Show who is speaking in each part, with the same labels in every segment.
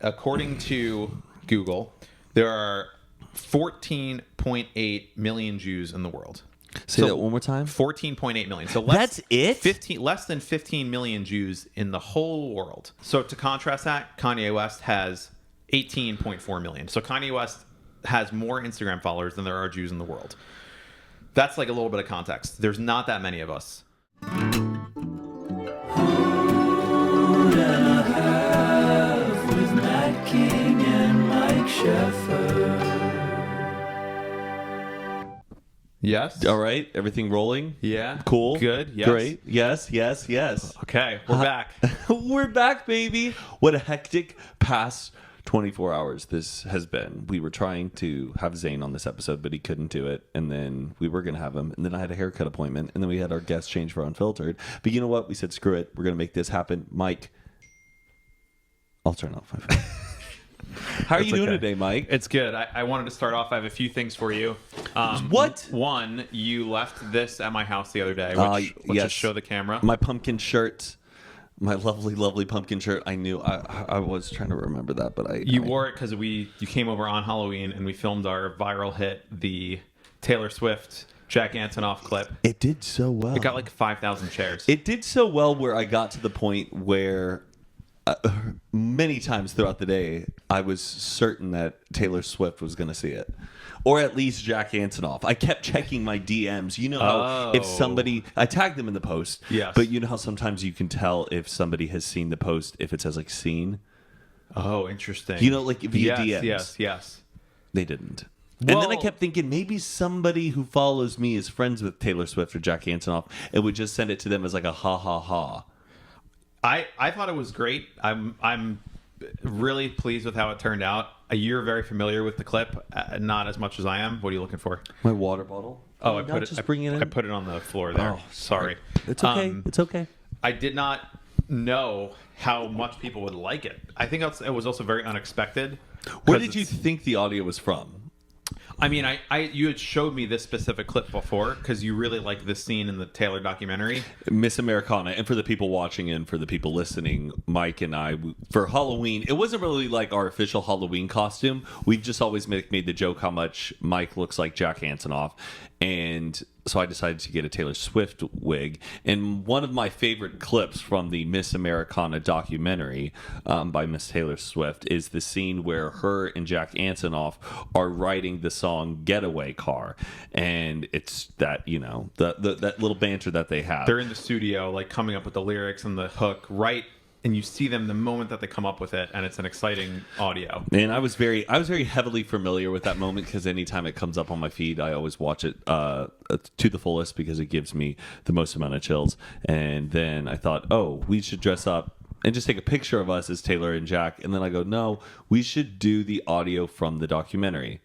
Speaker 1: according to Google, there are 14.8 million Jews in the world.
Speaker 2: Say that one more time.
Speaker 1: 14.8 million. So
Speaker 2: that's it?
Speaker 1: Less than 15 million Jews in the whole world. So to contrast that, Kanye West has 18.4 million. So Kanye West has more Instagram followers than there are Jews in the world. That's like a little bit of context. There's not that many of us.
Speaker 3: With Matt King and Mike Sheffer.
Speaker 1: Yes.
Speaker 2: All right. Everything rolling?
Speaker 1: Yeah.
Speaker 2: Cool.
Speaker 1: Good. Yes.
Speaker 2: Great. Yes.
Speaker 1: Okay. We're back.
Speaker 2: We're back, baby. What a hectic past 24 hours this has been. We were trying to have Zane on this episode, but he couldn't do it. And then we were going to have him. And then I had a haircut appointment. And then we had our guest change for Unfiltered. But you know what? We said, screw it. We're going to make this happen. Mike, I'll turn off my phone. How are you doing today, Mike?
Speaker 1: It's good. I wanted to start off. I have a few things for you.
Speaker 2: What?
Speaker 1: One, you left this at my house the other day. Let's just show the camera.
Speaker 2: My pumpkin shirt. My lovely, lovely pumpkin shirt. I knew I was trying to remember that, but I
Speaker 1: wore it because you came over on Halloween and we filmed our viral hit, the Taylor Swift Jack Antonoff clip.
Speaker 2: It did so well.
Speaker 1: It got like 5,000 shares.
Speaker 2: It did so well where I got to the point where many times throughout the day I was certain that Taylor Swift was going to see it. Or at least Jack Antonoff. I kept checking my DMs. You know how if somebody... I tagged them in the post.
Speaker 1: Yes.
Speaker 2: But you know how sometimes you can tell if somebody has seen the post if it says like seen?
Speaker 1: Oh, interesting.
Speaker 2: You know, like via DMs.
Speaker 1: Yes.
Speaker 2: They didn't.
Speaker 1: Well,
Speaker 2: and then I kept thinking maybe somebody who follows me is friends with Taylor Swift or Jack Antonoff and would just send it to them as like a ha ha ha.
Speaker 1: I thought it was great. I'm really pleased with how it turned out. You're very familiar with the clip, not as much as I am. What are you looking for?
Speaker 2: My water bottle.
Speaker 1: Oh, I put it on the floor there.
Speaker 2: Oh,
Speaker 1: sorry.
Speaker 2: It's okay. It's okay.
Speaker 1: I did not know how much people would like it. I think it was also very unexpected.
Speaker 2: Where did you think the audio was from?
Speaker 1: I mean, you had showed me this specific clip before because you really like this scene in the Taylor documentary.
Speaker 2: Miss Americana. And for the people watching and for the people listening, Mike and I, for Halloween, it wasn't really like our official Halloween costume. We've just always made the joke how much Mike looks like Jack Antonoff. And so I decided to get a Taylor Swift wig. And one of my favorite clips from the Miss Americana documentary by Miss Taylor Swift is the scene where her and Jack Antonoff are writing the song Getaway Car. And it's that, you know, that little banter that they have.
Speaker 1: They're in the studio, like coming up with the lyrics and the hook, right? And you see them the moment that they come up with it, and it's an exciting audio.
Speaker 2: And I was very heavily familiar with that moment because anytime it comes up on my feed, I always watch it to the fullest because it gives me the most amount of chills. And then I thought, oh, we should dress up and just take a picture of us as Taylor and Jack. And then I go, no, we should do the audio from the documentary.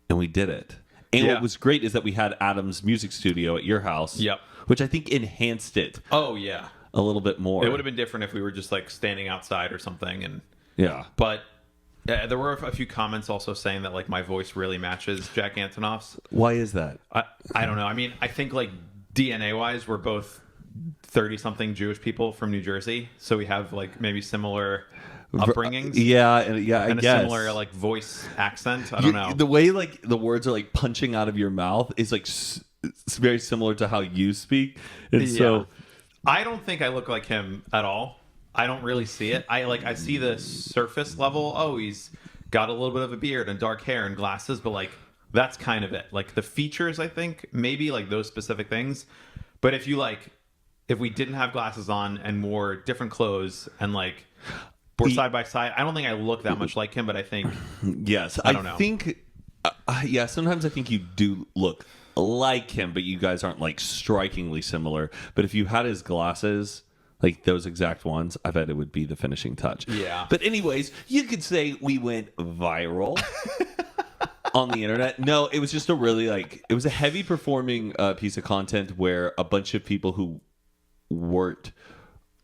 Speaker 2: And we did it. And what was great is that we had Adam's music studio at your house, which I think enhanced it.
Speaker 1: Oh, yeah.
Speaker 2: A little bit more.
Speaker 1: It would have been different if we were just like standing outside or something. And but there were a few comments also saying that like my voice really matches Jack Antonoff's.
Speaker 2: Why is that?
Speaker 1: I don't know. I mean, I think like DNA wise, we're both 30-something Jewish people from New Jersey, so we have like maybe similar upbringings.
Speaker 2: And
Speaker 1: a similar like voice accent. I don't know.
Speaker 2: The way like the words are like punching out of your mouth is like it's very similar to how you speak, and so.
Speaker 1: I don't think I look like him at all. I don't really see it. I see the surface level. Oh, he's got a little bit of a beard and dark hair and glasses, but like that's kind of it. Like the features, I think maybe like those specific things. But if we didn't have glasses on and wore different clothes and like were side by side, I don't think I look that much like him. But I think I don't know.
Speaker 2: Think sometimes I think you do look like him, but you guys aren't like strikingly similar. But if you had his glasses, like those exact ones, I bet it would be the finishing touch.
Speaker 1: Yeah.
Speaker 2: But anyways, you could say we went viral on the internet. No, it was just a really it was a heavy performing piece of content where a bunch of people who weren't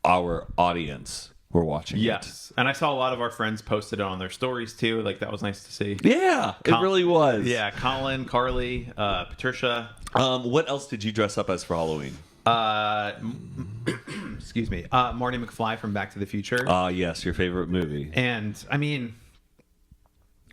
Speaker 2: our audience were watching
Speaker 1: it. And I saw a lot of our friends posted it on their stories too. Like that was nice to see.
Speaker 2: Yeah, it really was.
Speaker 1: Yeah, Colin, Carly, Patricia.
Speaker 2: What else did you dress up as for Halloween?
Speaker 1: excuse me, Marty McFly from Back to the Future.
Speaker 2: Yes, your favorite movie.
Speaker 1: And I mean,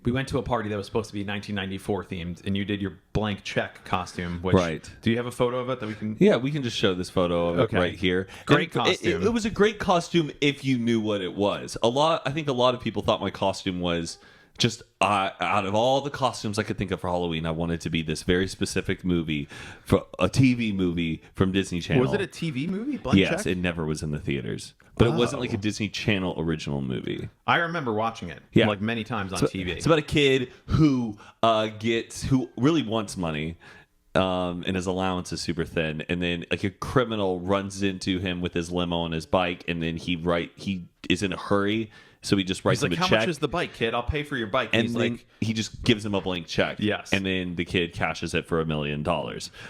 Speaker 1: we went to a party that was supposed to be 1994 themed, and you did your blank check costume. Which,
Speaker 2: Right.
Speaker 1: Do you have a photo of it that we can?
Speaker 2: Yeah, we can just show this photo of it
Speaker 1: Okay.
Speaker 2: right here.
Speaker 1: Great
Speaker 2: And
Speaker 1: costume.
Speaker 2: It was a great costume if you knew what it was. I think a lot of people thought my costume was just out of all the costumes I could think of for Halloween, I wanted to be this very specific movie, for a TV movie from Disney Channel.
Speaker 1: Was it a TV movie? Blank
Speaker 2: Yes,
Speaker 1: check?
Speaker 2: it never was in the theaters, but it wasn't like a
Speaker 1: Oh.
Speaker 2: Disney Channel original movie.
Speaker 1: I remember watching it.
Speaker 2: Yeah.
Speaker 1: Like many times on TV.
Speaker 2: It's about a kid who who really wants money, and his allowance is super thin, and then like a criminal runs into him with his limo and his bike, and then he is in a hurry, so he just writes
Speaker 1: He's like,
Speaker 2: him a
Speaker 1: how
Speaker 2: check.
Speaker 1: much is the bike, kid? I'll pay for your bike.
Speaker 2: and
Speaker 1: He's
Speaker 2: then
Speaker 1: like,
Speaker 2: he just gives him a blank check.
Speaker 1: Yes.
Speaker 2: And then the kid cashes it for $1 million.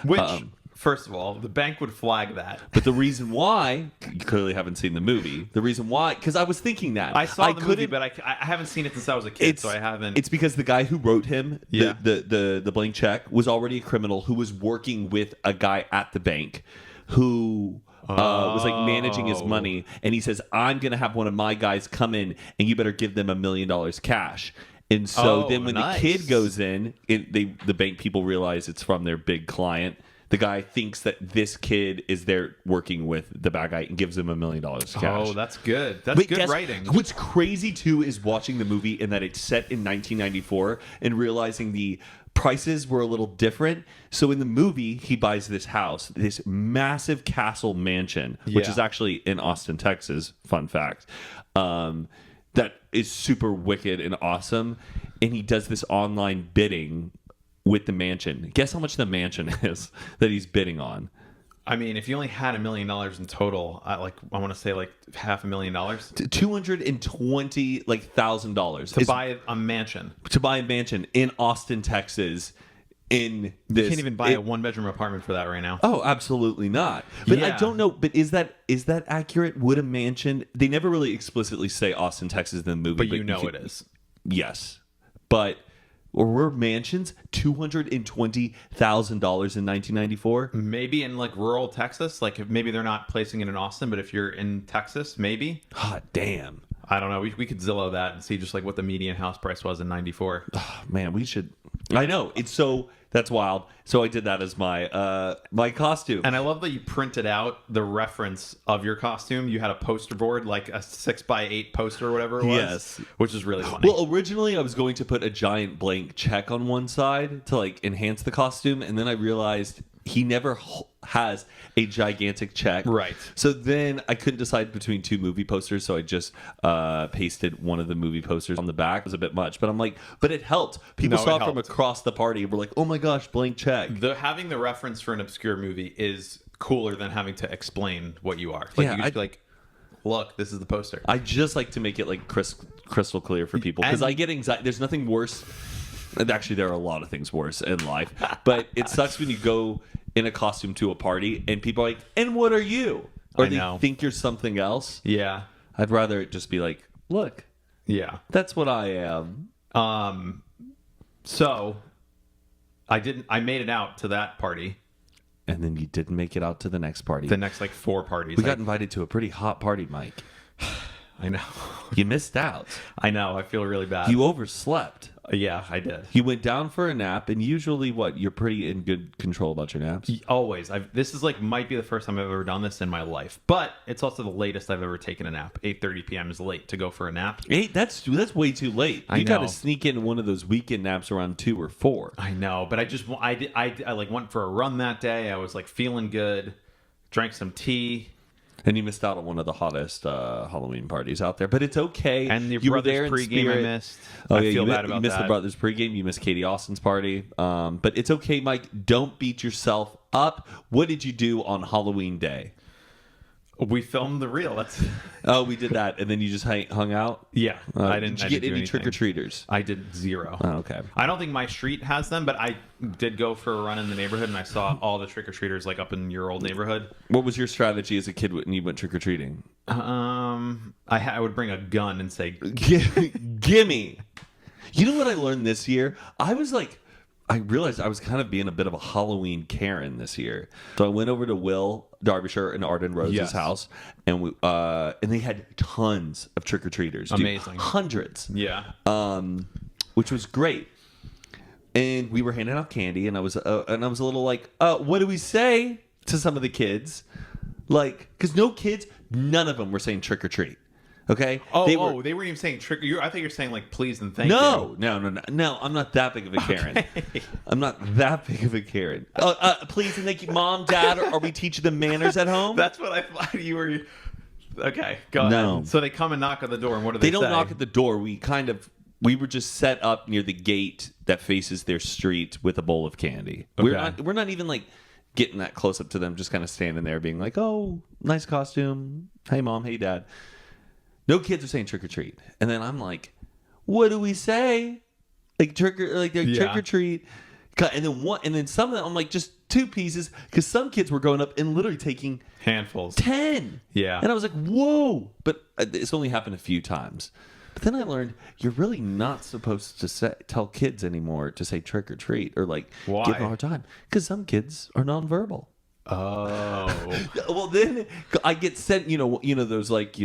Speaker 1: which, first of all, the bank would flag that.
Speaker 2: But the reason why, you clearly haven't seen the movie. The reason why, because I was thinking that.
Speaker 1: I saw the movie,
Speaker 2: couldn't-
Speaker 1: but I haven't seen it since I was a kid, so I haven't.
Speaker 2: It's because the guy who wrote him
Speaker 1: Yeah.
Speaker 2: the blank check was already a criminal who was working with a guy at the bank who was like managing his money, and he says, "I'm gonna have one of my guys come in, and you better give them $1 million cash." And so
Speaker 1: Oh,
Speaker 2: then when
Speaker 1: nice.
Speaker 2: the kid goes in, the bank people realize it's from their big client. The guy thinks that this kid is there working with the bad guy and gives him $1 million cash.
Speaker 1: Oh, that's good. That's
Speaker 2: But
Speaker 1: good
Speaker 2: guess-
Speaker 1: writing.
Speaker 2: What's crazy too is watching the movie and that it's set in 1994 and realizing the prices were a little different. So in the movie, he buys this house, this massive castle mansion, which
Speaker 1: Yeah.
Speaker 2: is actually in Austin, Texas. Fun fact. That is super wicked and awesome. And he does this online bidding with the mansion. Guess how much the mansion is that he's bidding on?
Speaker 1: I mean, if you only had $1 million in total, I want to say like $500,000
Speaker 2: $220,000
Speaker 1: to buy a mansion.
Speaker 2: to buy a mansion in Austin, Texas. In this,
Speaker 1: You can't even buy a one-bedroom apartment for that right now.
Speaker 2: Oh, absolutely not. But I
Speaker 1: Yeah.
Speaker 2: don't know. But is that accurate? Would a mansion? They never really explicitly say Austin, Texas in the movie,
Speaker 1: But you know
Speaker 2: can-
Speaker 1: it is.
Speaker 2: Yes, but were mansions $220,000 in 1994?
Speaker 1: Maybe in like rural Texas, like if maybe they're not placing it in Austin, but if you're in Texas, maybe.
Speaker 2: Hot damn.
Speaker 1: I don't know. We could Zillow that and see just like what the median house price was in '94.
Speaker 2: Man, we should. I know it's so. That's wild. So I did that as my my costume.
Speaker 1: And I love that you printed out the reference of your costume. You had a poster board, like a 6x8 poster or whatever it was.
Speaker 2: Yes.
Speaker 1: Which is really funny.
Speaker 2: Well, originally I was going to put a giant blank check on one side to like enhance the costume, and then I realized he never has a gigantic check.
Speaker 1: Right.
Speaker 2: So then I couldn't decide between two movie posters, so I just pasted one of the movie posters on the back. It was a bit much, but I'm like, but it helped. People
Speaker 1: No,
Speaker 2: saw
Speaker 1: it
Speaker 2: it from
Speaker 1: helped.
Speaker 2: across the party and were like, oh my gosh, blank check.
Speaker 1: Having the reference for an obscure movie is cooler than having to explain what you are. Like
Speaker 2: Yeah,
Speaker 1: you just be like, look, this is the poster.
Speaker 2: I just like to make it like crystal clear for people because
Speaker 1: And-
Speaker 2: I get anxiety. There's nothing worse. And actually, there are a lot of things worse in life, but it sucks when you go in a costume to a party and people are like, "And what are you?" Or
Speaker 1: I
Speaker 2: they
Speaker 1: know.
Speaker 2: think you're something else.
Speaker 1: Yeah.
Speaker 2: I'd rather it just be like, "Look,
Speaker 1: Yeah.
Speaker 2: that's what I am."
Speaker 1: So I made it out to that party.
Speaker 2: And then you didn't make it out to the next party.
Speaker 1: The next like 4 parties.
Speaker 2: We got invited to a pretty hot party, Mike.
Speaker 1: I know.
Speaker 2: You missed out.
Speaker 1: I know. I feel really bad.
Speaker 2: You overslept.
Speaker 1: Yeah, I did.
Speaker 2: You went down for a nap, and usually, you're pretty in good control about your naps.
Speaker 1: Always. This is like might be the first time I've ever done this in my life, but it's also the latest I've ever taken a nap. 8:30 p.m. is late to go for a nap.
Speaker 2: That's way too late.
Speaker 1: I
Speaker 2: You got to
Speaker 1: know.
Speaker 2: sneak in one of those weekend naps around 2 or 4.
Speaker 1: I know, but I like went for a run that day. I was like feeling good. Drank some tea.
Speaker 2: And you missed out on one of the hottest Halloween parties out there, but it's okay.
Speaker 1: And your
Speaker 2: you were
Speaker 1: brother's
Speaker 2: there in
Speaker 1: pregame
Speaker 2: spirit.
Speaker 1: I missed.
Speaker 2: Oh,
Speaker 1: I
Speaker 2: yeah,
Speaker 1: feel
Speaker 2: you
Speaker 1: bad about
Speaker 2: you missed
Speaker 1: that.
Speaker 2: the brothers pregame. You missed Katie Austin's party. But it's okay, Mike. Don't beat yourself up. What did you do on Halloween day?
Speaker 1: We filmed the reel. That's
Speaker 2: Oh, we did that, and then you just hung out.
Speaker 1: yeah. I didn't.
Speaker 2: Did
Speaker 1: I
Speaker 2: you get
Speaker 1: didn't do
Speaker 2: any trick or
Speaker 1: anything.
Speaker 2: treaters?
Speaker 1: I did 0.
Speaker 2: Oh, okay.
Speaker 1: I don't think my street has them, but I did go for a run in the neighborhood, and I saw all the trick or treaters like up in your old neighborhood.
Speaker 2: What was your strategy as a kid when you went trick or treating?
Speaker 1: I would bring a gun and say,
Speaker 2: Gimme. You know what I learned this year? I was like, I realized I was kind of being a bit of a Halloween Karen this year. So I went over to Will Derbyshire and Arden Rose's
Speaker 1: Yes.
Speaker 2: house, and they had tons of trick or treaters.
Speaker 1: Amazing.
Speaker 2: Hundreds.
Speaker 1: Yeah.
Speaker 2: Which was great. And we were handing out candy, and I was a little like, what do we say to some of the kids? Like, because none of them were saying trick or treat. Okay.
Speaker 1: They weren't even saying trick. I think you're saying like please and thank you.
Speaker 2: No. I'm not that big of a Karen.
Speaker 1: Okay.
Speaker 2: I'm not that big of a Karen. Please and thank you, Mom, Dad. Are we teaching them manners at home?
Speaker 1: That's what I thought you were. Okay, go ahead.
Speaker 2: No.
Speaker 1: So they come and knock on the door, and what do they say?
Speaker 2: They don't knock at the door. We were just set up near the gate that faces their street with a bowl of candy.
Speaker 1: Okay.
Speaker 2: We're not even like getting that close up to them. Just kind of standing there, being like, "Oh, nice costume. Hey, Mom. Hey, Dad." No kids are saying trick or treat, and then I'm like, "What do we say? Like trick or treat?" And then some of them, I'm like, just 2 pieces, because some kids were going up and literally taking
Speaker 1: handfuls,
Speaker 2: 10.
Speaker 1: Yeah,
Speaker 2: and I was like, "Whoa!" But it's only happened a few times. But then I learned you're really not supposed to tell kids anymore to say trick or treat or like
Speaker 1: Why?
Speaker 2: give them a hard time, because some kids are nonverbal.
Speaker 1: Oh.
Speaker 2: Well, then I get sent, those like,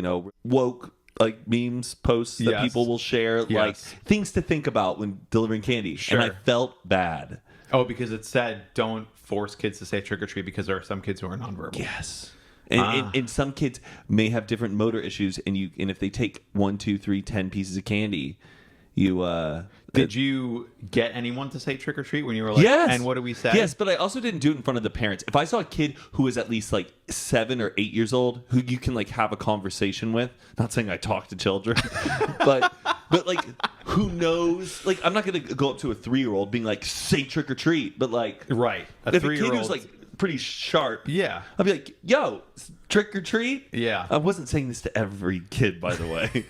Speaker 2: woke like memes posts that
Speaker 1: Yes.
Speaker 2: people will share, like
Speaker 1: Yes.
Speaker 2: things to think about when delivering candy.
Speaker 1: Sure.
Speaker 2: And I felt bad.
Speaker 1: Oh, because it said don't force kids to say trick or treat because there are some kids who are nonverbal.
Speaker 2: Yes. And some kids may have different motor issues, and if they take 1, 2, 3, 10 pieces of candy,
Speaker 1: Did you get anyone to say trick or treat when you were like,
Speaker 2: yes.
Speaker 1: and what do we say?
Speaker 2: Yes, but I also didn't do it in front of the parents. If I saw a kid who was at least like 7 or 8 years old, who you can like have a conversation with, not saying I talk to children, but like who knows? Like I'm not going to go up to a 3-year-old being like, say trick or treat, but like
Speaker 1: Right.
Speaker 2: if a kid who's like pretty sharp,
Speaker 1: Yeah.
Speaker 2: I'd be like, yo, trick or treat?
Speaker 1: Yeah.
Speaker 2: I wasn't saying this to every kid, by the way,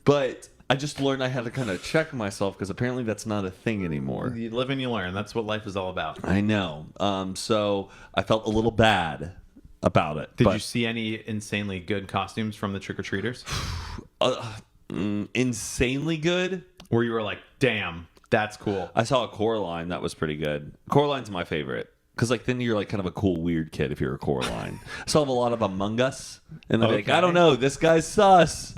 Speaker 2: but I just learned I had to kind of check myself, because apparently that's not a thing anymore.
Speaker 1: You live and you learn. That's what life is all about.
Speaker 2: I know. So I felt a little bad about it.
Speaker 1: Did you see any insanely good costumes from the trick-or-treaters?
Speaker 2: Insanely good?
Speaker 1: Where you were like, damn, that's cool.
Speaker 2: I saw a Coraline that was pretty good. Coraline's my favorite. Because like then you're like kind of a cool weird kid if you're a Coraline. I saw a lot of Among Us. And they're like,
Speaker 1: Okay.
Speaker 2: I don't know, this guy's sus.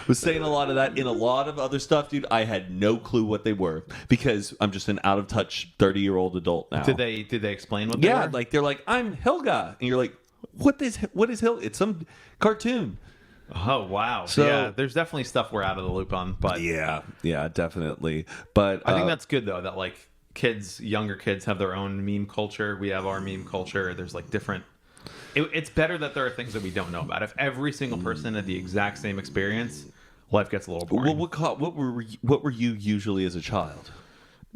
Speaker 2: Was saying a lot of that. In a lot of other stuff, dude, I had no clue what they were, because I'm just an out of touch 30-year-old adult now.
Speaker 1: Did they explain what they
Speaker 2: Yeah,
Speaker 1: were?
Speaker 2: like they're like, I'm Helga, and you're like, what is Helga? It's some cartoon.
Speaker 1: Oh, wow.
Speaker 2: So-
Speaker 1: yeah, there's definitely stuff we're out of the loop on, but
Speaker 2: Yeah, definitely. But
Speaker 1: I think that's good though, that like younger kids have their own meme culture. We have our meme culture. There's like different. It's better that there are things that we don't know about. If every single person had the exact same experience, life gets a little boring.
Speaker 2: what were you usually as a child?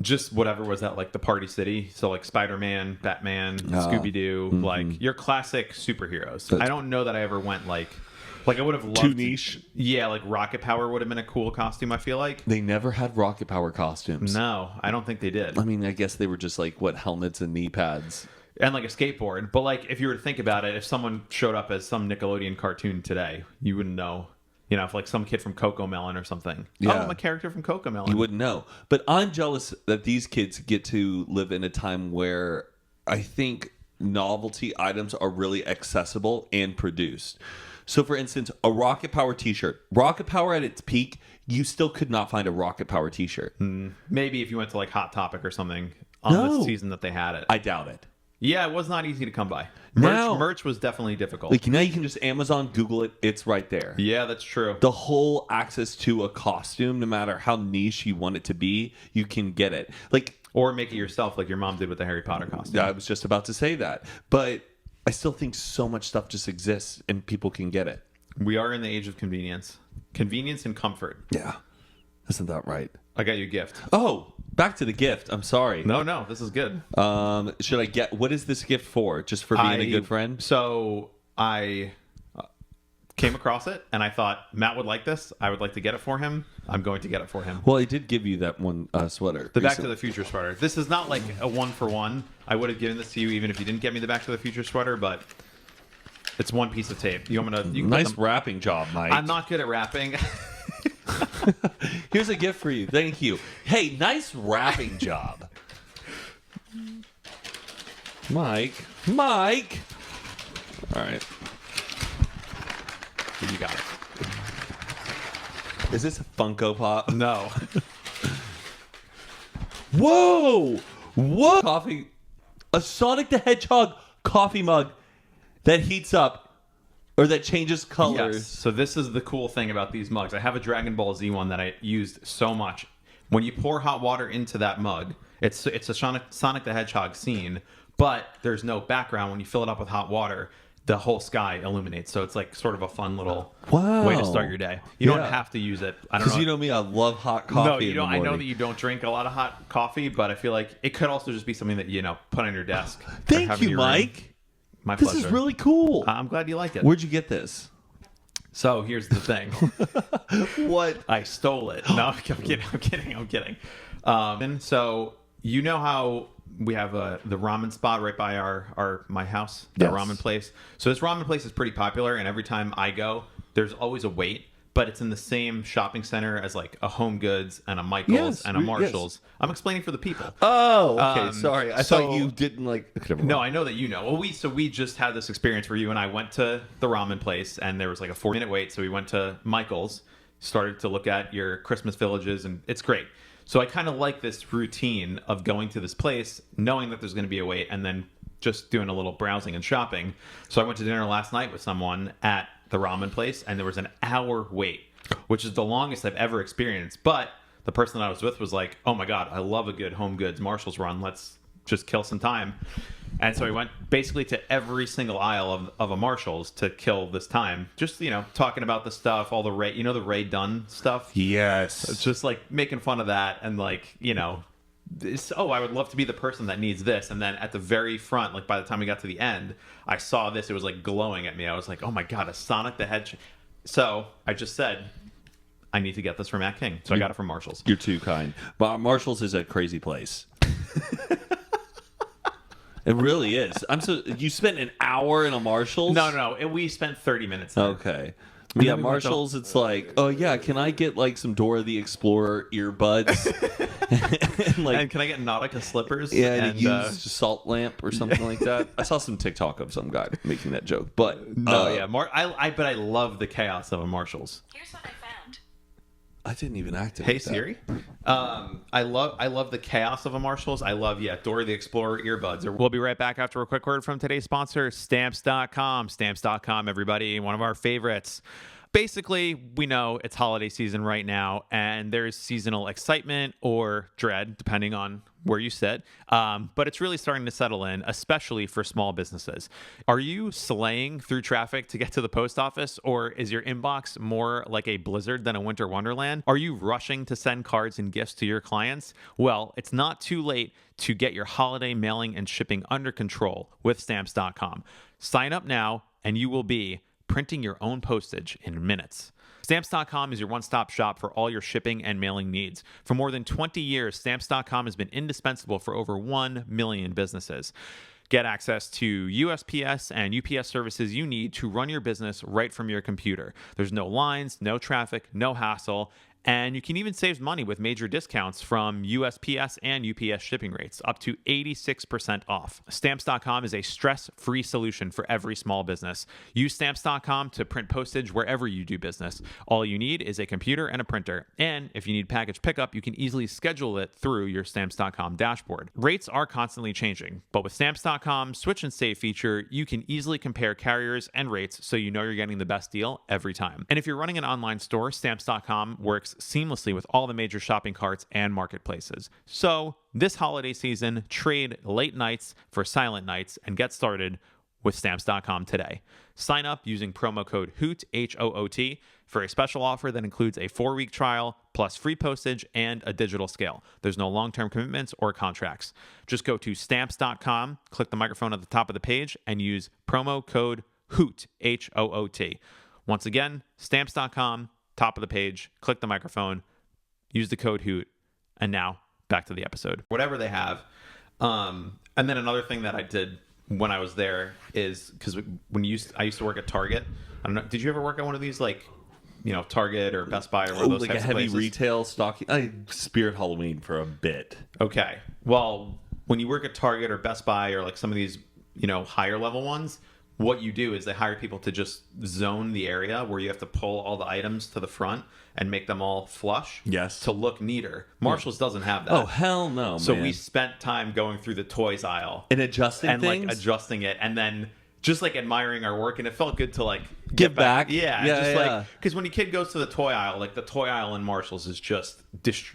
Speaker 1: Just whatever was at like the party city. So like Spider-Man, Batman, Scooby-Doo, like your classic superheroes. I don't know that I ever went like I would have loved
Speaker 2: Too niche?
Speaker 1: Yeah, like Rocket Power would have been a cool costume, I feel like.
Speaker 2: They never had Rocket Power costumes.
Speaker 1: No, I don't think they did.
Speaker 2: I mean, I guess they were just like helmets and knee pads.
Speaker 1: And like a skateboard. But like if you were to think about it, if someone showed up as some Nickelodeon cartoon today, you wouldn't know. You know, if like some kid from Cocomelon or something.
Speaker 2: Yeah.
Speaker 1: Oh, I'm a character from Cocomelon.
Speaker 2: You wouldn't know. But I'm jealous that these kids get to live in a time where I think novelty items are really accessible and produced. So for instance, a Rocket Power t-shirt. Rocket Power at its peak, you still could not find a Rocket Power t-shirt.
Speaker 1: Maybe if you went to like Hot Topic or something on the season that they had it.
Speaker 2: I doubt it.
Speaker 1: Yeah, it was not easy to come by.
Speaker 2: Now-
Speaker 1: Merch was definitely difficult.
Speaker 2: Like now you can just Amazon, Google it, it's right there.
Speaker 1: Yeah, that's true.
Speaker 2: The whole access to a costume, no matter how niche you want it to be, you can get it. Like
Speaker 1: Or make it yourself like your mom did with the Harry Potter costume.
Speaker 2: I was just about to say that. But I still think so much stuff just exists and people can get it.
Speaker 1: We are in the age of convenience. Convenience and comfort.
Speaker 2: Yeah. Isn't that right?
Speaker 1: I got you a gift.
Speaker 2: Oh, back to the gift. I'm sorry.
Speaker 1: No, this is good.
Speaker 2: Should I get, what is this gift for? Just for being a good friend?
Speaker 1: So I came across it and I thought Matt would like this. I would like to get it for him. I'm going to get it for him.
Speaker 2: Well, I did give you that one sweater.
Speaker 1: The Back to the Future sweater. This is not like a 1-for-1. I would have given this to you even if you didn't get me the Back to the Future sweater, but it's one piece of tape. You want me to? You can put
Speaker 2: Nice
Speaker 1: them-
Speaker 2: wrapping job, Mike.
Speaker 1: I'm not good at rapping.
Speaker 2: Here's a gift for you. Thank you. Hey, nice wrapping job. Mike. All right.
Speaker 1: You got it.
Speaker 2: Is this a Funko Pop?
Speaker 1: No.
Speaker 2: Whoa! Coffee. A Sonic the Hedgehog coffee mug that heats up or that changes colors.
Speaker 1: Yes. So this is the cool thing about these mugs. I have a Dragon Ball Z one that I used so much. When you pour hot water into that mug, it's a Sonic the Hedgehog scene, but there's no background. When you fill it up with hot water, the whole sky illuminates. So it's like sort of a fun little way to start your day. You don't have to use it. I don't know.
Speaker 2: Because you know me, I love hot coffee.
Speaker 1: No, you
Speaker 2: in
Speaker 1: don't.
Speaker 2: the
Speaker 1: I know
Speaker 2: morning.
Speaker 1: that you don't drink a lot of hot coffee, but I feel like it could also just be something that put on your desk. or
Speaker 2: Thank
Speaker 1: have in
Speaker 2: you,
Speaker 1: your room.
Speaker 2: Mike.
Speaker 1: My
Speaker 2: This
Speaker 1: pleasure.
Speaker 2: is really cool.
Speaker 1: I'm glad you like it.
Speaker 2: Where'd you get this?
Speaker 1: So here's the thing.
Speaker 2: What?
Speaker 1: I stole it. No, I'm kidding. And so you know how we have the ramen spot right by my house, the
Speaker 2: Yes.
Speaker 1: ramen place. So this ramen place is pretty popular, and every time I go, there's always a wait. But it's in the same shopping center as like a Home Goods and a Michael's
Speaker 2: Yes,
Speaker 1: and a
Speaker 2: yes.
Speaker 1: Marshalls. I'm explaining for the people.
Speaker 2: Oh, okay.
Speaker 1: Um,
Speaker 2: Sorry. I
Speaker 1: so-
Speaker 2: thought you didn't like. Okay, never
Speaker 1: No,
Speaker 2: mind.
Speaker 1: I know that you know. Well, we just had this experience where you and I went to the ramen place, and there was like a 4-minute wait. So we went to Michael's, started to look at your Christmas villages, and it's great. So I kind of like this routine of going to this place, knowing that there's going to be a wait, and then just doing a little browsing and shopping. So I went to dinner last night with someone at the ramen place, and there was an hour wait, which is the longest I've ever experienced. But the person that I was with was like, "Oh my God, I love a good Home Goods Marshalls run. Let's just kill some time." And so we went basically to every single aisle of a Marshalls to kill this time. Just, talking about the stuff, all the the Ray Dunn stuff.
Speaker 2: Yes.
Speaker 1: It's just like making fun of that and like, I would love to be the person that needs this. And then at the very front, like by the time we got to the end, I saw this. It was like glowing at me. I was like, oh my God, a Sonic the Hedgehog. So I just said, I need to get this from Matt King. So I got it from Marshalls.
Speaker 2: You're too kind. But Marshall's is a crazy place. It really is. You spent an hour in a Marshall's?
Speaker 1: No. We spent 30 minutes there.
Speaker 2: Okay.
Speaker 1: And
Speaker 2: Yeah,
Speaker 1: then we went to-
Speaker 2: Marshalls, it's like, oh yeah, can I get like some Dora the Explorer earbuds? and
Speaker 1: And can I get Nautica slippers?
Speaker 2: yeah,
Speaker 1: and
Speaker 2: and a used salt lamp or something like that. I saw some TikTok of some guy making that joke, but
Speaker 1: but I love the chaos of a Marshalls.
Speaker 4: Here's what I found.
Speaker 2: I didn't even activate
Speaker 1: Hey
Speaker 2: that.
Speaker 1: Siri, I love the chaos of a Marshalls. I love Dora the Explorer earbuds. We'll be right back after a quick word from today's sponsor, Stamps.com. Stamps.com, everybody, one of our favorites. Basically, we know it's holiday season right now, and there's seasonal excitement or dread, depending on where you sit. But it's really starting to settle in, especially for small businesses. Are you slaying through traffic to get to the post office, or is your inbox more like a blizzard than a winter wonderland? Are you rushing to send cards and gifts to your clients? Well, it's not too late to get your holiday mailing and shipping under control with Stamps.com. Sign up now, and you will be printing your own postage in minutes. Stamps.com is your one-stop shop for all your shipping and mailing needs. For more than 20 years, Stamps.com has been indispensable for over 1 million businesses. Get access to USPS and UPS services you need to run your business right from your computer. There's no lines, no traffic, no hassle, and you can even save money with major discounts from USPS and UPS shipping rates, up to 86% off. Stamps.com is a stress-free solution for every small business. Use Stamps.com to print postage wherever you do business. All you need is a computer and a printer. And if you need package pickup, you can easily schedule it through your Stamps.com dashboard. Rates are constantly changing, but with Stamps.com's Switch and Save feature, you can easily compare carriers and rates so you know you're getting the best deal every time. And if you're running an online store, Stamps.com works seamlessly with all the major shopping carts and marketplaces. So this holiday season, trade late nights for silent nights and get started with Stamps.com today. Sign up using promo code HOOT, H-O-O-T, for a special offer that includes a 4-week trial plus free postage and a digital scale. There's no long-term commitments or contracts. Just go to Stamps.com, click the microphone at the top of the page, and use promo code HOOT, H-O-O-T. Once again, Stamps.com, top of the page, click the microphone, use the code HOOT, and now back to the episode. Whatever they have. And then another thing that I did when I was there is, because I used to work at Target. I don't know, did you ever work at one of these like Target or Best Buy or one of those
Speaker 2: like a
Speaker 1: types of
Speaker 2: heavy
Speaker 1: places?
Speaker 2: retail stocking. Spirit Halloween for a bit.
Speaker 1: Okay. Well, when you work at Target or Best Buy or like some of these, higher level ones, what you do is they hire people to just zone the area where you have to pull all the items to the front and make them all flush.
Speaker 2: Yes.
Speaker 1: To look neater. Marshall's doesn't have that.
Speaker 2: Oh, hell no,
Speaker 1: So
Speaker 2: man.
Speaker 1: we spent time going through the toys aisle
Speaker 2: And adjusting
Speaker 1: and
Speaker 2: things?
Speaker 1: like adjusting it and then just like admiring our work, and it felt good to like
Speaker 2: Give back?
Speaker 1: Yeah,
Speaker 2: Yeah,
Speaker 1: just
Speaker 2: yeah.
Speaker 1: like because when a kid goes to the toy aisle, like the toy aisle in Marshalls is just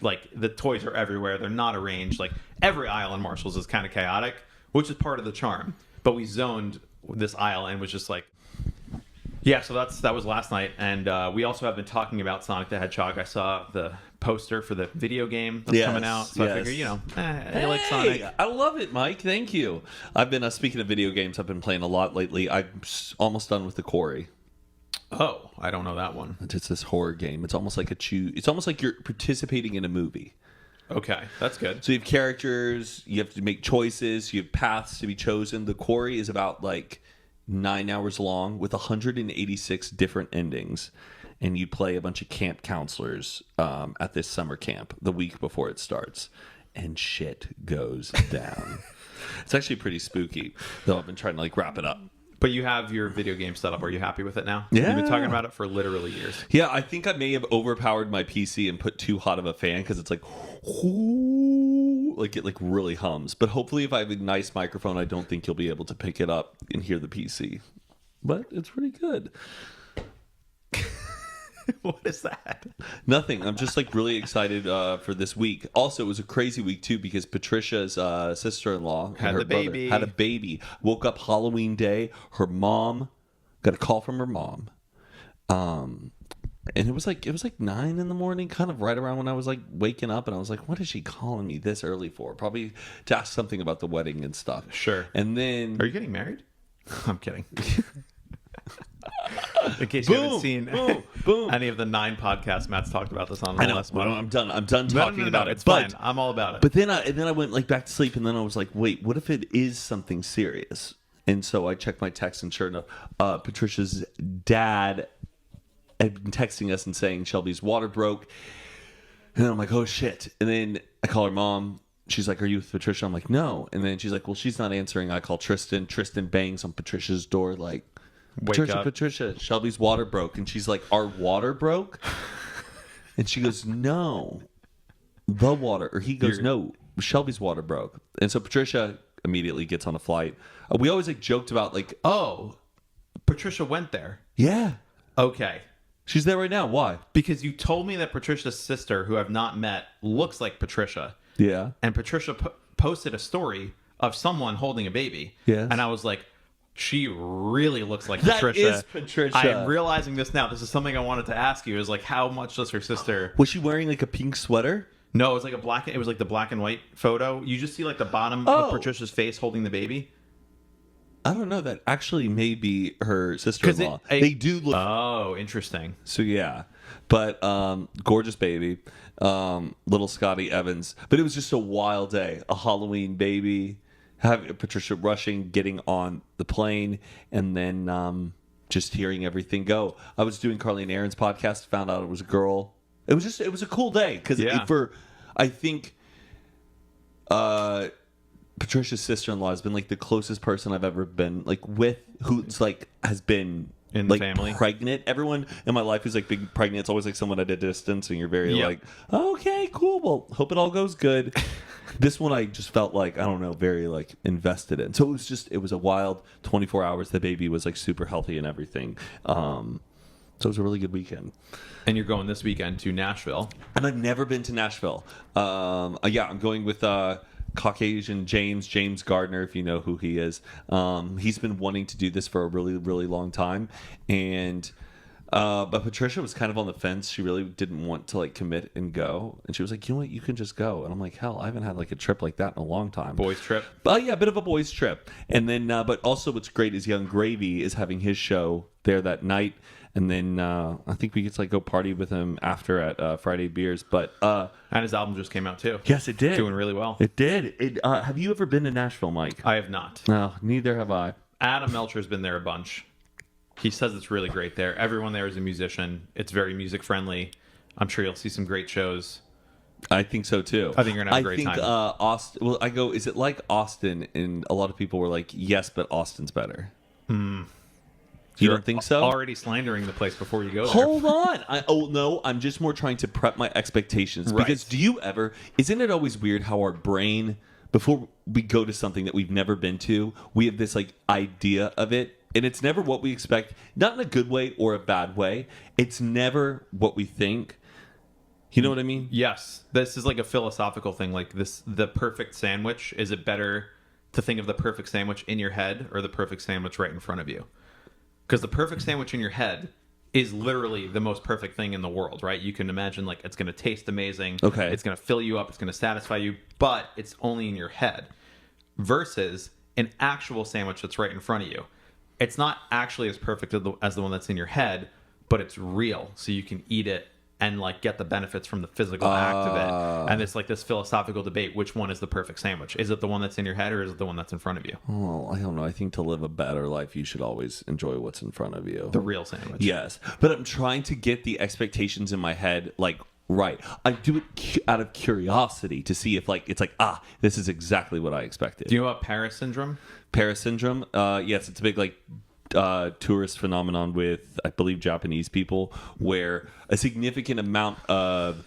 Speaker 1: like the toys are everywhere. They're not arranged. Like every aisle in Marshalls is kind of chaotic, which is part of the charm. But we zoned this aisle and was just like, yeah. So that was last night, and we also have been talking about Sonic the Hedgehog. I saw the poster for the video game that's coming out, so I figure I like Sonic.
Speaker 2: I love it, Mike. Thank you. I've been speaking of video games. I've been playing a lot lately. I'm almost done with the Quarry.
Speaker 1: Oh, I don't know that one.
Speaker 2: It's this horror game. It's almost like It's almost like you're participating in a movie.
Speaker 1: Okay, that's good.
Speaker 2: So you have characters. You have to make choices. You have paths to be chosen. The Quarry is about like 9 hours long with 186 different endings. And you play a bunch of camp counselors at this summer camp the week before it starts. And shit goes down. It's actually pretty spooky, though I've been trying to like wrap it up.
Speaker 1: But you have your video game set up. Are you happy with it now?
Speaker 2: Yeah.
Speaker 1: You've been talking about it for literally years.
Speaker 2: Yeah, I think I may have overpowered my PC and put too hot of a fan because it's like, whoo, like it like really hums. But hopefully if I have a nice microphone, I don't think you'll be able to pick it up and hear the PC. But it's pretty good.
Speaker 1: What is that?
Speaker 2: Nothing. I'm just like really excited for this week. Also, it was a crazy week too because Patricia's sister-in-law
Speaker 1: Had
Speaker 2: her
Speaker 1: the baby.
Speaker 2: had a baby. Woke up Halloween day. Her mom got a call from her mom, and it was like 9 in the morning, kind of right around when I was like waking up, and I was like, "What is she calling me this early for?" Probably to ask something about the wedding and stuff.
Speaker 1: Sure.
Speaker 2: And then
Speaker 1: Are you getting married? I'm kidding. In case you haven't seen any of the 9 podcasts, Matt's talked about this on the last one.
Speaker 2: I'm done. I'm done talking about it.
Speaker 1: It's fine. I'm all about it.
Speaker 2: But then I went like back to sleep, and then I was like, wait, what if it is something serious? And so I checked my text, and sure enough, Patricia's dad had been texting us and saying Shelby's water broke. And then I'm like, oh shit. And then I call her mom. She's like, are you with Patricia? I'm like, no. And then she's like, well, she's not answering. I call Tristan. Tristan bangs on Patricia's door like,
Speaker 1: Wake up.
Speaker 2: Patricia, Shelby's water broke. And she's like, our water broke? And she goes, no, the water. Or he goes, no, Shelby's water broke. And so Patricia immediately gets on a flight. We always like joked about like,
Speaker 1: Oh, Patricia went there.
Speaker 2: yeah,
Speaker 1: Okay.
Speaker 2: she's there right now. Why?
Speaker 1: Because you told me that Patricia's sister, who I've not met, looks like Patricia.
Speaker 2: Yeah.
Speaker 1: And Patricia posted a story of someone holding a baby.
Speaker 2: Yes.
Speaker 1: And I was like, she really looks like
Speaker 2: That
Speaker 1: Patricia.
Speaker 2: is Patricia.
Speaker 1: I am realizing this now. This is something I wanted to ask you. Is like, how much does her sister?
Speaker 2: Was she wearing like a pink sweater?
Speaker 1: No, it was like it was like the black and white photo. You just see like the bottom
Speaker 2: Oh.
Speaker 1: of Patricia's face holding the baby.
Speaker 2: I don't know. That actually may be her sister-in-law. They do look.
Speaker 1: Oh, interesting.
Speaker 2: So yeah, but gorgeous baby, little Scotty Evans. But it was just a wild day. A Halloween baby, having Patricia rushing, getting on the plane, and then just hearing everything go. I was doing Carly and Aaron's podcast, found out it was a girl. It was a cool day because I think Patricia's sister-in-law has been like the closest person I've ever been like with who's like has been
Speaker 1: in the
Speaker 2: like
Speaker 1: family,
Speaker 2: pregnant. Everyone in my life who's like big pregnant. It's always like someone at a distance, and you're very like, okay, cool. Well, hope it all goes good. This one I just felt like, I don't know, very like invested in. So it was a wild 24 hours. The baby was like super healthy and everything. So it was a really good weekend.
Speaker 1: And you're going this weekend to Nashville.
Speaker 2: And I've never been to Nashville. I'm going with Caucasian James Gardner, if you know who he is. He's been wanting to do this for a really, really long time. And but Patricia was kind of on the fence. She really didn't want to like commit and go. And she was like, you know what, you can just go. And I'm like, hell, I haven't had like a trip like that in a long time.
Speaker 1: Boys trip.
Speaker 2: But yeah, a bit of a boys trip. And then but also what's great is Young Gravy is having his show there that night. And then I think we get to like go party with him after at Friday Beers. But
Speaker 1: And his album just came out too.
Speaker 2: yes, it did.
Speaker 1: Doing really well.
Speaker 2: It did. Have you ever been to Nashville, Mike?
Speaker 1: I have not.
Speaker 2: No, neither have I.
Speaker 1: Adam Melcher's been there a bunch. He says it's really great there. Everyone there is a musician. It's very music friendly. I'm sure you'll see some great shows.
Speaker 2: I think so too.
Speaker 1: I think you're gonna have a great time.
Speaker 2: Austin. Well, I go. Is it like Austin? And a lot of people were like, "Yes, but Austin's better." You don't think so?
Speaker 1: Already slandering the place before you go there.
Speaker 2: Hold on. No, I'm just more trying to prep my expectations.
Speaker 1: Right.
Speaker 2: Because isn't it always weird how our brain, before we go to something that we've never been to, we have this like idea of it, and it's never what we expect, not in a good way or a bad way. It's never what we think. You know what I mean?
Speaker 1: Yes. This is like a philosophical thing. Like the perfect sandwich. Is it better to think of the perfect sandwich in your head or the perfect sandwich right in front of you? Because the perfect sandwich in your head is literally the most perfect thing in the world, right? You can imagine like it's going to taste amazing.
Speaker 2: Okay.
Speaker 1: It's going to fill you up. It's going to satisfy you, but it's only in your head. Versus an actual sandwich that's right in front of you. It's not actually as perfect as the one that's in your head, but it's real. So you can eat it and like get the benefits from the physical act of it. And it's like this philosophical debate, which one is the perfect sandwich? Is it the one that's in your head or is it the one that's in front of you?
Speaker 2: Well, I don't know. I think to live a better life, you should always enjoy what's in front of you.
Speaker 1: The real sandwich.
Speaker 2: Yes. But I'm trying to get the expectations in my head, like, right. I do it out of curiosity to see if like, it's like, this is exactly what I expected.
Speaker 1: Do you know about Paris syndrome?
Speaker 2: Paris syndrome? Yes, it's a big like tourist phenomenon with, I believe, Japanese people, where a significant amount of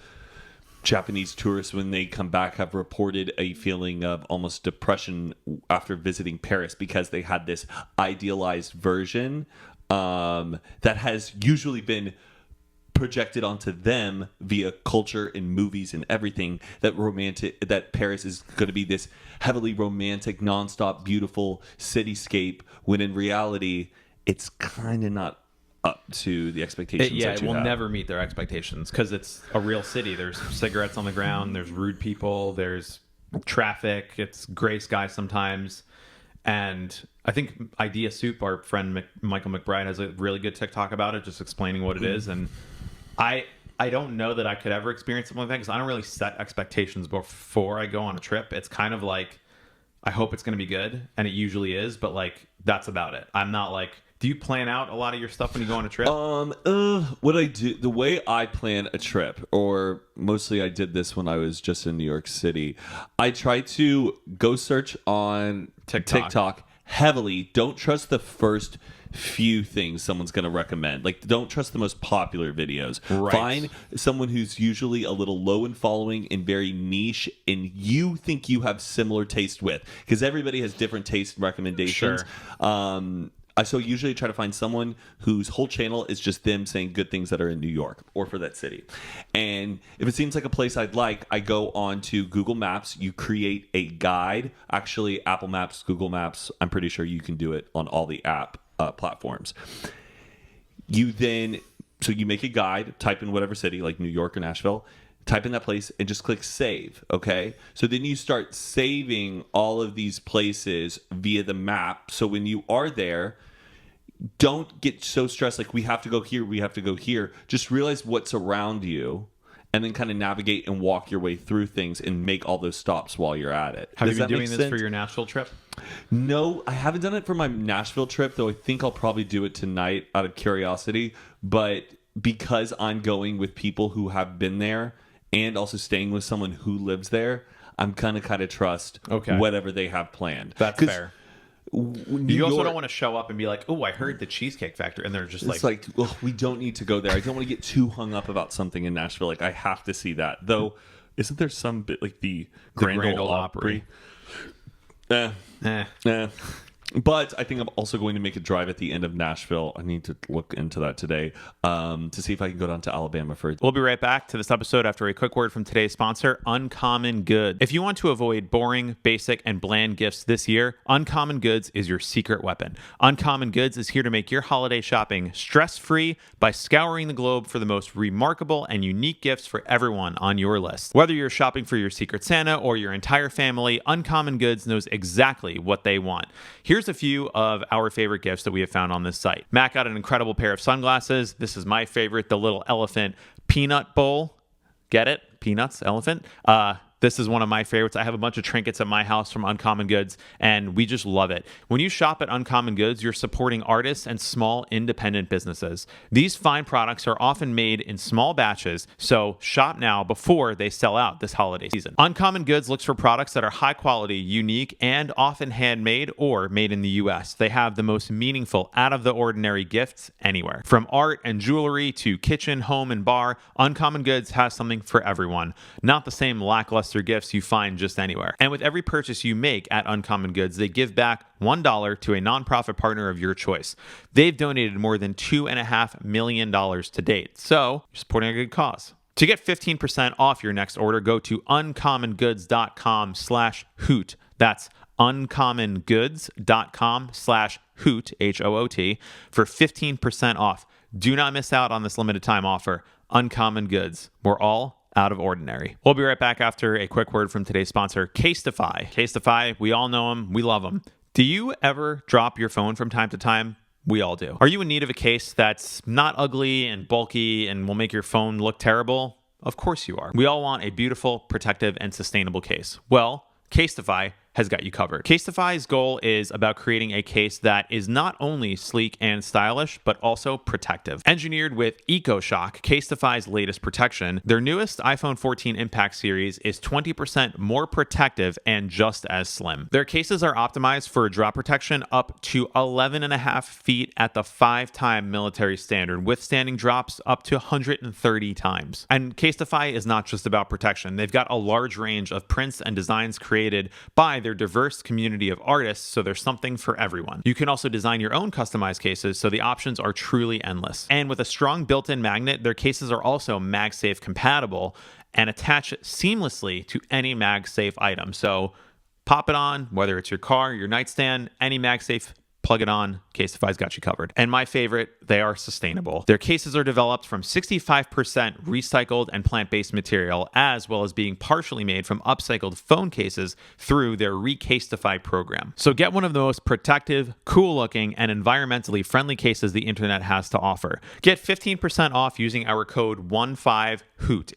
Speaker 2: Japanese tourists, when they come back, have reported a feeling of almost depression after visiting Paris because they had this idealized version that has usually been projected onto them via culture and movies and everything, that Paris is going to be this heavily romantic, nonstop, beautiful cityscape, when in reality it's kind of not up to the expectations.
Speaker 1: It will never meet their expectations because it's a real city. There's cigarettes on the ground, there's rude people, there's traffic, it's gray sky sometimes. And I think Idea Soup, our friend Michael McBride, has a really good TikTok about it, just explaining what it is. And I don't know that I could ever experience something like that because I don't really set expectations before I go on a trip. It's kind of like, I hope it's going to be good, and it usually is, but like, that's about it. I'm not like, do you plan out a lot of your stuff when you go on a trip?
Speaker 2: What I do, the way I plan a trip, or mostly I did this when I was just in New York City, I try to go search on TikTok heavily. Don't trust the first few things someone's going to recommend. Like, don't trust the most popular videos.
Speaker 1: Right.
Speaker 2: Find someone who's usually a little low in following and very niche, and you think you have similar taste with, because everybody has different taste and recommendations.
Speaker 1: Sure.
Speaker 2: So usually try to find someone whose whole channel is just them saying good things that are in New York or for that city. And if it seems like a place I'd like, I go on to Google Maps. You create a guide. Actually, Apple Maps, Google Maps, I'm pretty sure you can do it on all the app platforms. You make a guide, type in whatever city, like New York or Nashville, type in that place and just click save. Okay. So then you start saving all of these places via the map. So when you are there, don't get so stressed. Like, we have to go here. We have to go here. Just realize what's around you and then kind of navigate and walk your way through things and make all those stops while you're at it.
Speaker 1: Have you been doing this for your Nashville trip?
Speaker 2: No, I haven't done it for my Nashville trip, though I think I'll probably do it tonight out of curiosity. But because I'm going with people who have been there and also staying with someone who lives there, I'm kind of trust whatever they have planned.
Speaker 1: That's fair. You also don't want to show up and be like, oh, I heard the Cheesecake Factory. And they're just
Speaker 2: it's like, well, we don't need to go there. I don't want to get too hung up about something in Nashville. Like, I have to see that. Though, isn't there some bit like the Grand Ole Opry? But I think I'm also going to make a drive at the end of Nashville. I need to look into that today to see if I can go down to Alabama for it.
Speaker 1: We'll be right back to this episode after a quick word from today's sponsor, Uncommon Goods. If you want to avoid boring, basic, and bland gifts this year, Uncommon Goods is your secret weapon. Uncommon Goods is here to make your holiday shopping stress-free by scouring the globe for the most remarkable and unique gifts for everyone on your list. Whether you're shopping for your Secret Santa or your entire family, Uncommon Goods knows exactly what they want. Here's a few of our favorite gifts that we have found on this site. Matt got an incredible pair of sunglasses. This is my favorite, the little elephant peanut bowl. Get it? Peanuts, elephant. The This is one of my favorites. I have a bunch of trinkets at my house from Uncommon Goods, and we just love it. When you shop at Uncommon Goods, you're supporting artists and small independent businesses. These fine products are often made in small batches, so shop now before they sell out this holiday season. Uncommon Goods looks for products that are high quality, unique, and often handmade or made in the US. They have the most meaningful, out of the ordinary gifts anywhere. From art and jewelry to kitchen, home, and bar, Uncommon Goods has something for everyone. Not the same lackluster gifts you find just anywhere. And with every purchase you make at Uncommon Goods, they give back $1 to a nonprofit partner of your choice. They've donated more than $2.5 million to date. So, you're supporting a good cause. To get 15% off your next order, go to uncommongoods.com/hoot. That's uncommongoods.com/hoot, Hoot, for 15% off. Do not miss out on this limited time offer. Uncommon Goods. We're all out of ordinary. We'll be right back after a quick word from today's sponsor, Casetify. Casetify, we all know them. We love them. Do you ever drop your phone from time to time? We all do. Are you in need of a case that's not ugly and bulky and will make your phone look terrible? Of course you are. We all want a beautiful, protective, and sustainable case. Well, Casetify has got you covered. Casetify's goal is about creating a case that is not only sleek and stylish, but also protective. Engineered with EcoShock, Casetify's latest protection, their newest iPhone 14 Impact series is 20% more protective and just as slim. Their cases are optimized for drop protection up to 11.5 feet at the 5-time military standard, withstanding drops up to 130 times. And Casetify is not just about protection. They've got a large range of prints and designs created by their diverse community of artists, so there's something for everyone. You can also design your own customized cases, so the options are truly endless. And with a strong built-in magnet, their cases are also MagSafe compatible and attach seamlessly to any MagSafe item. So pop it on, whether it's your car, your nightstand, any MagSafe, plug it on. Casetify's got you covered. And my favorite, they are sustainable. Their cases are developed from 65% recycled and plant-based material, as well as being partially made from upcycled phone cases through their Recasetify program. So get one of the most protective, cool-looking, and environmentally friendly cases the internet has to offer. Get 15% off using our code 15HOOT, Hoot,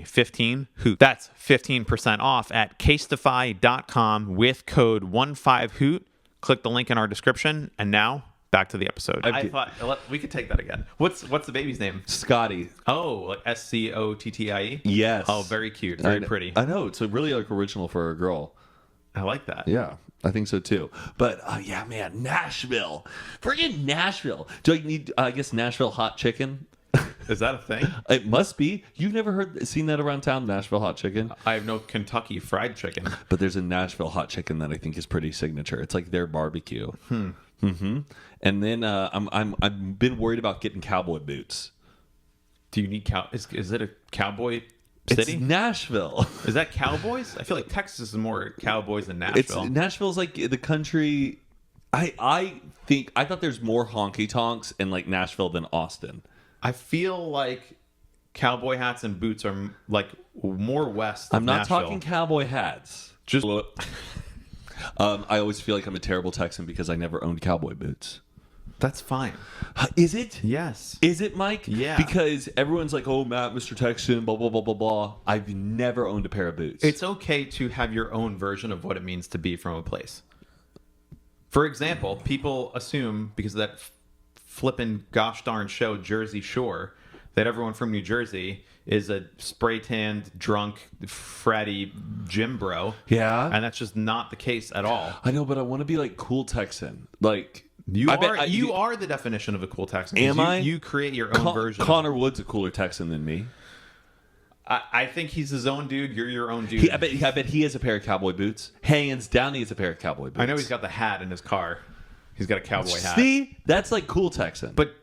Speaker 1: 15 Hoot. That's 15% off at casetify.com with code 15Hoot. Click the link in our description, and now back to the episode. I thought we could take that again. What's the baby's name?
Speaker 2: Scotty.
Speaker 1: Oh, like Scottie?
Speaker 2: Yes.
Speaker 1: Oh, very cute, very pretty.
Speaker 2: I know, it's really like original for a girl.
Speaker 1: I like that.
Speaker 2: Yeah, I think so too. But yeah, man, Nashville, friggin' Nashville. Do I need? I guess Nashville hot chicken.
Speaker 1: Is that a thing?
Speaker 2: It must be. You've never seen that around town, Nashville hot chicken?
Speaker 1: I have no Kentucky fried chicken.
Speaker 2: But there's a Nashville hot chicken that I think is pretty signature. It's like their barbecue. Mm-hmm. And then I've been worried about getting cowboy boots.
Speaker 1: Do you need is it a cowboy city?
Speaker 2: It's Nashville.
Speaker 1: Is that cowboys? I feel like Texas is more cowboys than Nashville.
Speaker 2: Nashville's like the country. I thought there's more honky tonks in like Nashville than Austin.
Speaker 1: I feel like cowboy hats and boots are like more west.
Speaker 2: I'm not
Speaker 1: Nashville.
Speaker 2: talking cowboy hats.
Speaker 1: Just
Speaker 2: I always feel like I'm a terrible Texan because I never owned cowboy boots.
Speaker 1: That's fine.
Speaker 2: Is it?
Speaker 1: Yes.
Speaker 2: Is it, Mike?
Speaker 1: Yeah.
Speaker 2: Because everyone's like, oh, Matt, Mr. Texan, blah, blah, blah, blah, blah. I've never owned a pair of boots.
Speaker 1: It's okay to have your own version of what it means to be from a place. For example, people assume because of that flippin' gosh darn show Jersey Shore that everyone from New Jersey is a spray tanned, drunk, fratty gym bro.
Speaker 2: Yeah.
Speaker 1: And that's just not the case at all.
Speaker 2: I know, but I want to be like cool Texan. Like
Speaker 1: you are the definition of a cool Texan.
Speaker 2: Am I?
Speaker 1: You create your own version.
Speaker 2: Connor Wood's a cooler Texan than me.
Speaker 1: I think he's his own dude. You're your own dude.
Speaker 2: I bet he has a pair of cowboy boots. Hands down, he has a pair of cowboy boots.
Speaker 1: I know he's got the hat in his car. He's got a cowboy hat.
Speaker 2: See? That's like cool Texan.
Speaker 1: But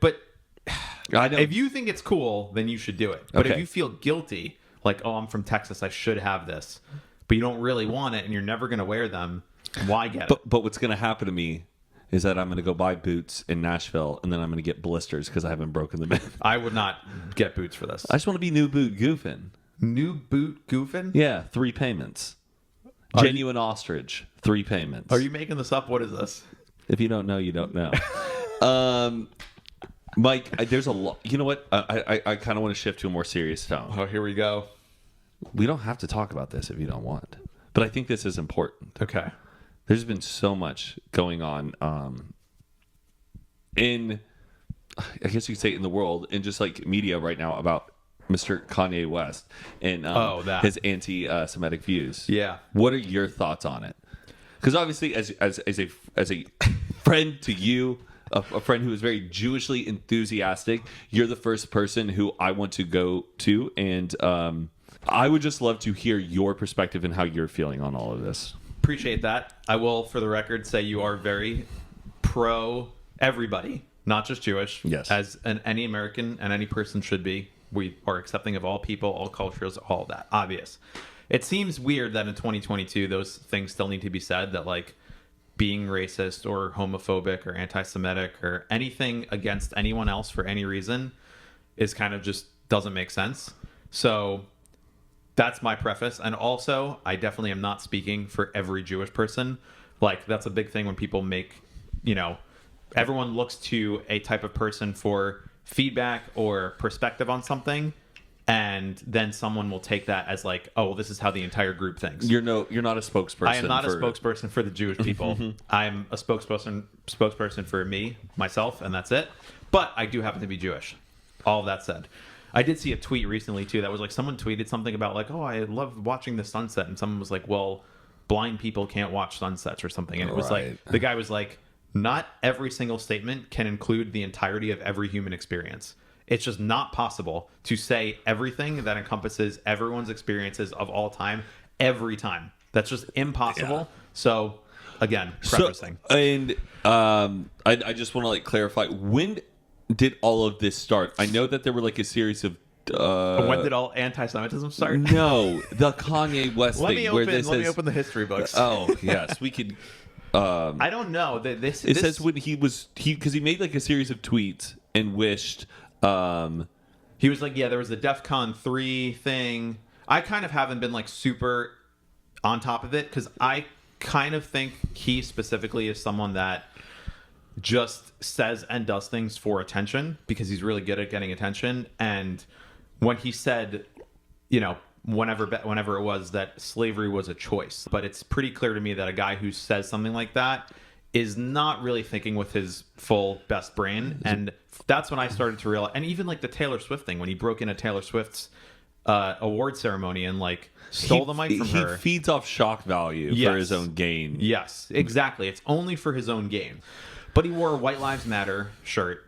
Speaker 2: I know.
Speaker 1: if you think it's cool, then you should do it. But
Speaker 2: Okay.
Speaker 1: if you feel guilty, like, oh, I'm from Texas, I should have this, but you don't really want it and you're never going to wear them, why get it?
Speaker 2: But what's going to happen to me is that I'm going to go buy boots in Nashville, and then I'm going to get blisters because I haven't broken them in.
Speaker 1: I would not get boots for this.
Speaker 2: I just want to be new boot goofing.
Speaker 1: New boot goofing?
Speaker 2: Yeah, 3 payments. Genuine ostrich, 3 payments.
Speaker 1: Are you making this up? What is this?
Speaker 2: If you don't know, you don't know. Mike, there's a lot. You know what? I kind of want to shift to a more serious tone.
Speaker 1: Oh, here we go.
Speaker 2: We don't have to talk about this if you don't want. But I think this is important.
Speaker 1: Okay.
Speaker 2: There's been so much going on in, I guess you could say, in the world, in just like media right now about Mr. Kanye West and his anti-Semitic views.
Speaker 1: Yeah.
Speaker 2: What are your thoughts on it? Because obviously, as a friend to you, a friend who is very Jewishly enthusiastic, you're the first person who I want to go to, and I would just love to hear your perspective and how you're feeling on all of this.
Speaker 1: Appreciate that. I will, for the record, say you are very pro everybody, not just Jewish.
Speaker 2: Yes.
Speaker 1: As any American and any person should be. We are accepting of all people, all cultures, all that. Obvious. It seems weird that in 2022, those things still need to be said, that like being racist or homophobic or anti-Semitic or anything against anyone else for any reason is kind of just doesn't make sense. So that's my preface. And also, I definitely am not speaking for every Jewish person. Like, that's a big thing when people make, everyone looks to a type of person for feedback or perspective on something. And then someone will take that as like, oh, well, this is how the entire group thinks.
Speaker 2: You're not a spokesperson.
Speaker 1: I am not a spokesperson for the Jewish people. I'm a spokesperson for me, myself, and that's it. But I do happen to be Jewish. All of that said. I did see a tweet recently, too, that was like someone tweeted something about like, oh, I love watching the sunset. And someone was like, well, blind people can't watch sunsets or something. And it was like, the guy was like, not every single statement can include the entirety of every human experience. It's just not possible to say everything that encompasses everyone's experiences of all time, every time. That's just impossible.
Speaker 2: Yeah.
Speaker 1: So, again, prefacing.
Speaker 2: I just want to like clarify, when did all of this start? I know that there were like a series of
Speaker 1: when did all anti-Semitism start?
Speaker 2: No, the Kanye West
Speaker 1: let
Speaker 2: thing.
Speaker 1: me open the history books.
Speaker 2: Oh yes, we could.
Speaker 1: I don't know. This
Speaker 2: says when because he made like a series of tweets and wished.
Speaker 1: He was like, yeah, there was the DEF CON 3 thing. I kind of haven't been like super on top of it because I kind of think he specifically is someone that just says and does things for attention because he's really good at getting attention. And when he said, whenever it was that slavery was a choice, but it's pretty clear to me that a guy who says something like that is not really thinking with his full best brain. And that's when I started to realize, and even like the Taylor Swift thing, when he broke into Taylor Swift's award ceremony and like stole the mic from her.
Speaker 2: He feeds off shock value for his own gain.
Speaker 1: Yes, exactly. It's only for his own gain. But he wore a White Lives Matter shirt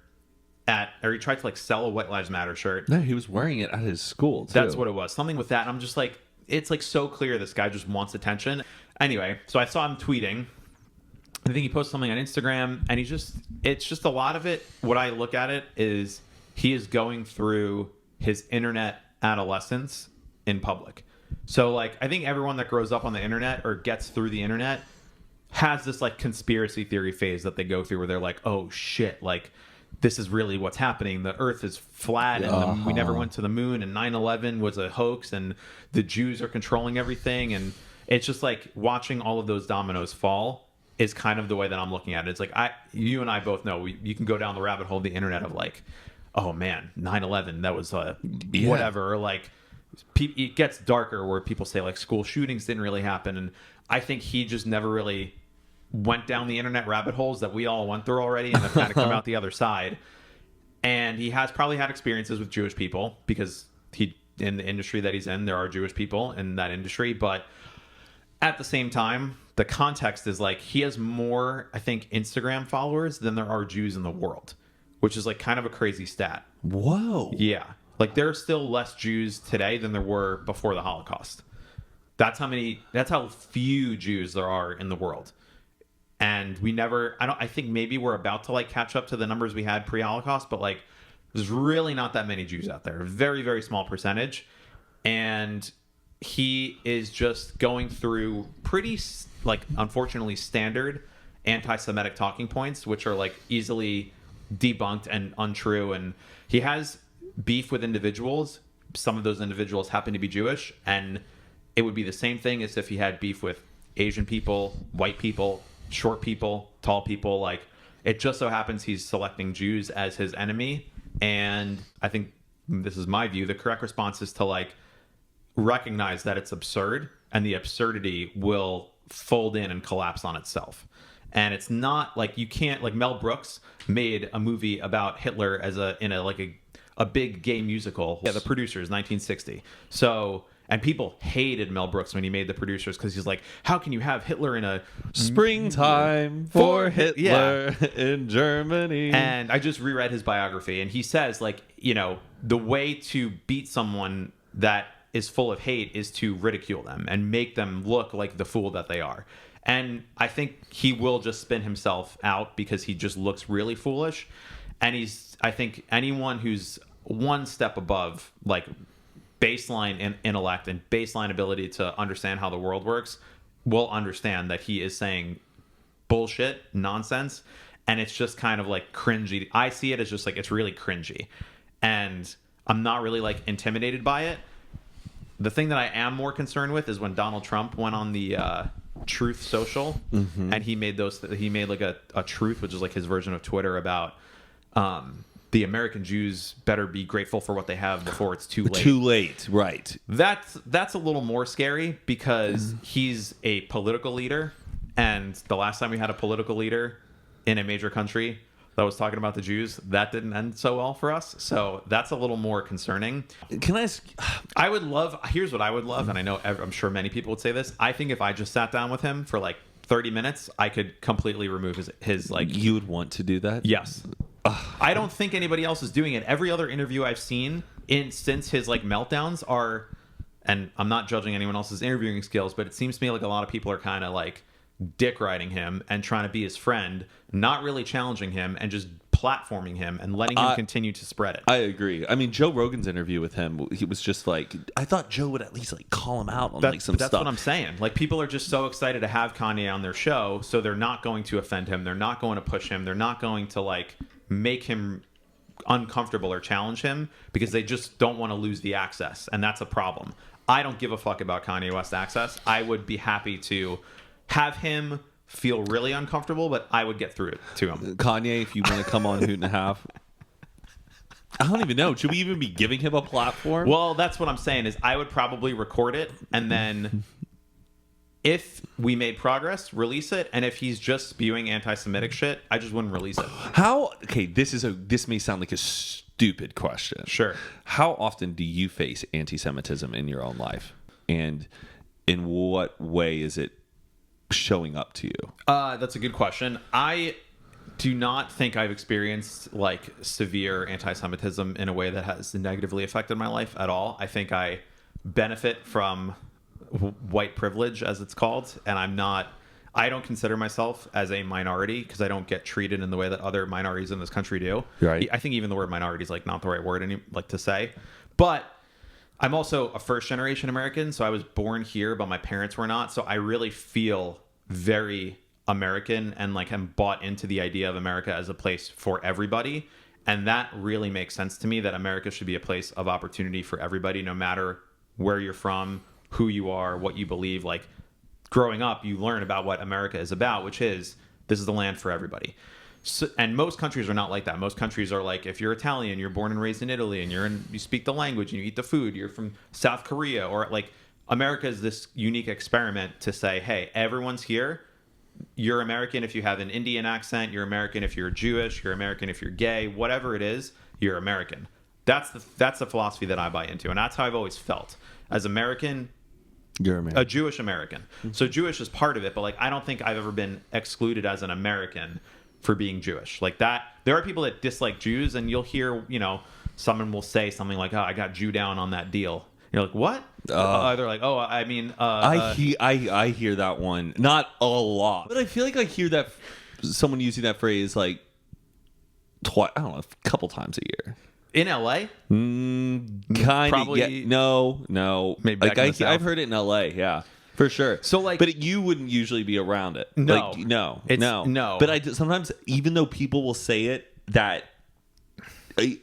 Speaker 1: or he tried to like sell a White Lives Matter shirt.
Speaker 2: No, he was wearing it at his school too.
Speaker 1: That's what it was. Something with that. And I'm just like, it's like so clear this guy just wants attention. Anyway, so I saw him tweeting. I think he posted something on Instagram, and it's just a lot of it. What I look at it is he is going through his internet adolescence in public. So, like, I think everyone that grows up on the internet or gets through the internet has this, like, conspiracy theory phase that they go through where they're like, oh, shit, like, this is really what's happening. The earth is flat, and we never went to the moon, and 9/11 was a hoax, and the Jews are controlling everything. And it's just, like, watching all of those dominoes fall is kind of the way that I'm looking at it. It's like you and I both know you can go down the rabbit hole of the internet of like, oh man, 9/11, that was whatever. Or like it gets darker where people say like school shootings didn't really happen. And I think he just never really went down the internet rabbit holes that we all went through already and have kind of come out the other side. And he has probably had experiences with Jewish people because in the industry that he's in, there are Jewish people in that industry. But at the same time, the context is like he has more, I think, Instagram followers than there are Jews in the world, which is like kind of a crazy stat.
Speaker 2: Whoa.
Speaker 1: Yeah. Like there are still less Jews today than there were before the Holocaust. That's how few Jews there are in the world. And I think maybe we're about to like catch up to the numbers we had pre-Holocaust, but like there's really not that many Jews out there. A very, very small percentage. And he is just going through pretty, like, unfortunately standard anti-Semitic talking points, which are like easily debunked and untrue. And he has beef with individuals. Some of those individuals happen to be Jewish, and it would be the same thing as if he had beef with Asian people, white people, short people, tall people. Like, it just so happens he's selecting Jews as his enemy. And I think this is my view. The correct response is to like recognize that it's absurd, and the absurdity will fold in and collapse on itself. And it's not like you can't, like Mel Brooks made a movie about Hitler as a big gay musical. Yeah, The Producers, 1960. So, and people hated Mel Brooks when he made The Producers because he's like, how can you have Hitler in a
Speaker 2: Springtime for Hitler in Germany.
Speaker 1: And I just reread his biography, and he says, like, you know, the way to beat someone that is full of hate is to ridicule them and make them look like the fool that they are. And I think he will just spin himself out because he just looks really foolish. And I think anyone who's one step above, like, baseline intellect and baseline ability to understand how the world works will understand that he is saying bullshit, nonsense. And it's just kind of like cringy. I see it as just like, it's really cringy. And I'm not really like intimidated by it. The thing that I am more concerned with is when Donald Trump went on the Truth Social, and he made like a Truth, which is like his version of Twitter, about the American Jews better be grateful for what they have before it's too late.
Speaker 2: Too late, right?
Speaker 1: That's a little more scary because he's a political leader, and the last time we had a political leader in a major country that was talking about the Jews, that didn't end so well for us. So that's a little more concerning.
Speaker 2: Can I ask?
Speaker 1: Here's what I would love, and I'm sure many people would say this. I think if I just sat down with him for like 30 minutes, I could completely remove his like.
Speaker 2: You would want to do that?
Speaker 1: Yes. I don't think anybody else is doing it. Every other interview I've seen since his like meltdowns are, and I'm not judging anyone else's interviewing skills, but it seems to me like a lot of people are kind of like dick riding him and trying to be his friend, not really challenging him and just platforming him and letting him continue to spread it.
Speaker 2: I agree. I mean, Joe Rogan's interview with him, he was just like, I thought Joe would at least like call him out on like some
Speaker 1: that's
Speaker 2: stuff.
Speaker 1: What I'm saying. Like, people are just so excited to have Kanye on their show, so they're not going to offend him. They're not going to push him. They're not going to like make him uncomfortable or challenge him because they just don't want to lose the access, and that's a problem. I don't give a fuck about Kanye West access. I would be happy to have him feel really uncomfortable, but I would get through it to him.
Speaker 2: Kanye, if you want to come on Hoot and a Half, I don't even know. Should we even be giving him a platform?
Speaker 1: Well, that's what I'm saying is I would probably record it, and then if we made progress, release it. And if he's just spewing anti-Semitic shit, I just wouldn't release it.
Speaker 2: How? Okay, this may sound like a stupid question.
Speaker 1: Sure.
Speaker 2: How often do you face anti-Semitism in your own life, and in what way is it showing up to you?
Speaker 1: That's a good question. I do not think I've experienced like severe anti-Semitism in a way that has negatively affected my life at all. I think I benefit from white privilege, as it's called, and I don't consider myself as a minority because I don't get treated in the way that other minorities in this country do.
Speaker 2: Right.
Speaker 1: I think even the word minority is like not the right word to say. But I'm also a first generation American, so I was born here, but my parents were not. So I really feel very American and like I'm bought into the idea of America as a place for everybody. And that really makes sense to me, that America should be a place of opportunity for everybody, no matter where you're from, who you are, what you believe. Like, growing up, you learn about what America is about, which is this is the land for everybody. So, and most countries are not like that. Most countries are like, if you're Italian, you're born and raised in Italy, and you speak the language and you eat the food, you're from South Korea, or like America is this unique experiment to say, hey, everyone's here. You're American if you have an Indian accent. You're American if you're Jewish. You're American if you're gay. Whatever it is, you're American. That's the philosophy that I buy into, and that's how I've always felt as American.
Speaker 2: You're American.
Speaker 1: A Jewish American. So Jewish is part of it, but like I don't think I've ever been excluded as an American for being Jewish. Like that, there are people that dislike Jews, and you'll hear, someone will say something like, "Oh, I got Jew down on that deal." You're like, "What?" They're like, "Oh, I mean,
Speaker 2: I hear that one, not a lot, but I feel like I hear that someone using that phrase like twice. I don't know, a couple times a year.
Speaker 1: In LA?
Speaker 2: Kind of.
Speaker 1: Probably.
Speaker 2: No.
Speaker 1: Maybe back in the South.
Speaker 2: I've heard it in LA. Yeah, for sure.
Speaker 1: So like,
Speaker 2: but you wouldn't usually be around it.
Speaker 1: No.
Speaker 2: Like, no.
Speaker 1: No.
Speaker 2: But sometimes, even though people will say it, that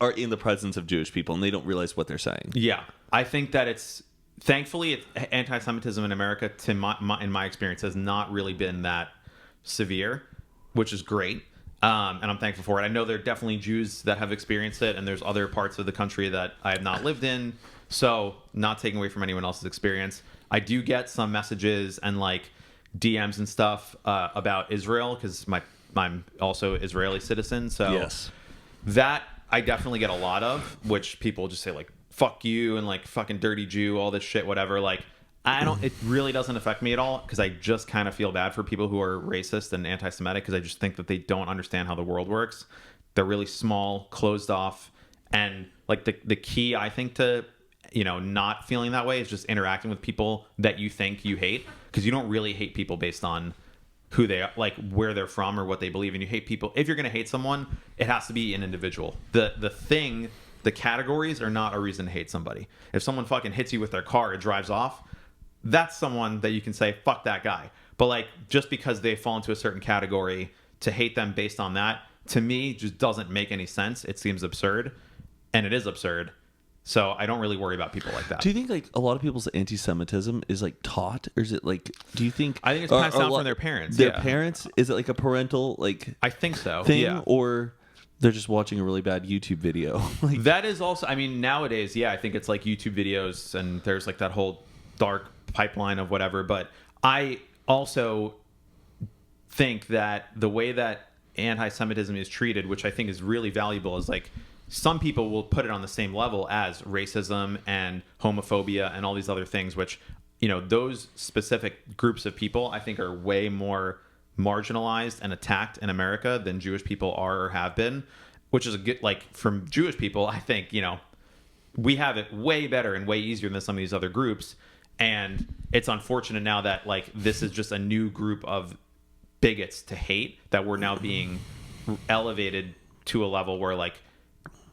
Speaker 2: are in the presence of Jewish people and they don't realize what they're saying.
Speaker 1: Yeah, I think that thankfully anti-Semitism in America, in my experience, has not really been that severe, which is great. And I'm thankful for it. I know there are definitely Jews that have experienced it, and there's other parts of the country that I have not lived in So, not taking away from anyone else's experience, I do get some messages and like DMs and stuff about Israel because I'm also Israeli citizen. So
Speaker 2: Yes.
Speaker 1: that I definitely get a lot of, which people just say like "fuck you" and like "fucking dirty Jew," all this shit, whatever. Like I don't. It really doesn't affect me at all because I just kind of feel bad for people who are racist and anti-Semitic because I just think that they don't understand how the world works. They're really small, closed off, and like the key I think to not feeling that way is just interacting with people that you think you hate, because you don't really hate people based on who they are, like where they're from or what they believe. And you hate people, if you're going to hate someone, it has to be an individual. The categories are not a reason to hate somebody. If someone fucking hits you with their car and drives off, that's someone that you can say fuck that guy. But like just because they fall into a certain category, to hate them based on that, to me just doesn't make any sense. It seems absurd, and it is absurd. So I don't really worry about people like that.
Speaker 2: Do you think like a lot of people's anti-Semitism is like taught, or is it like? Do you think?
Speaker 1: I think it's passed down from their parents.
Speaker 2: Their parents? Is it like a parental like?
Speaker 1: I think so.
Speaker 2: Thing,
Speaker 1: yeah.
Speaker 2: Or they're just watching a really bad YouTube video. Like
Speaker 1: that is also. I mean, nowadays, yeah, I think it's like YouTube videos, and there's like that whole dark pipeline of whatever. But I also think that the way that anti-Semitism is treated, which I think is really valuable, is like, some people will put it on the same level as racism and homophobia and all these other things, which, those specific groups of people I think are way more marginalized and attacked in America than Jewish people are or have been, which is a good, like, from Jewish people, I think, we have it way better and way easier than some of these other groups. And it's unfortunate now that like this is just a new group of bigots to hate, that we're now being elevated to a level where like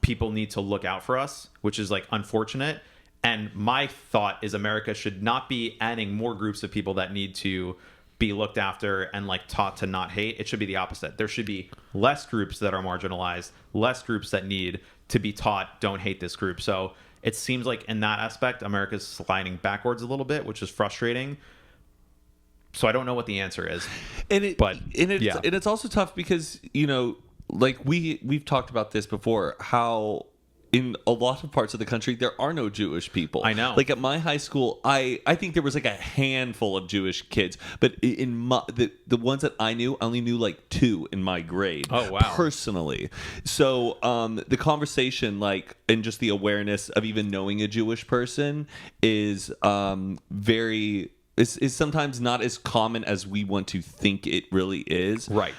Speaker 1: people need to look out for us, which is like unfortunate. And my thought is America should not be adding more groups of people that need to be looked after and like taught to not hate. It should be the opposite. There should be less groups that are marginalized, less groups that need to be taught don't hate this group. So it seems like in that aspect, America's sliding backwards a little bit, which is frustrating. So I don't know what the answer is.
Speaker 2: It's also tough because, like we've talked about this before, how in a lot of parts of the country there are no Jewish people.
Speaker 1: I know.
Speaker 2: Like at my high school, I think there was like a handful of Jewish kids, but in the ones that I knew, I only knew like 2 in my grade.
Speaker 1: Oh wow.
Speaker 2: Personally. So the conversation, like, and just the awareness of even knowing a Jewish person is very is sometimes not as common as we want to think it really is.
Speaker 1: Right.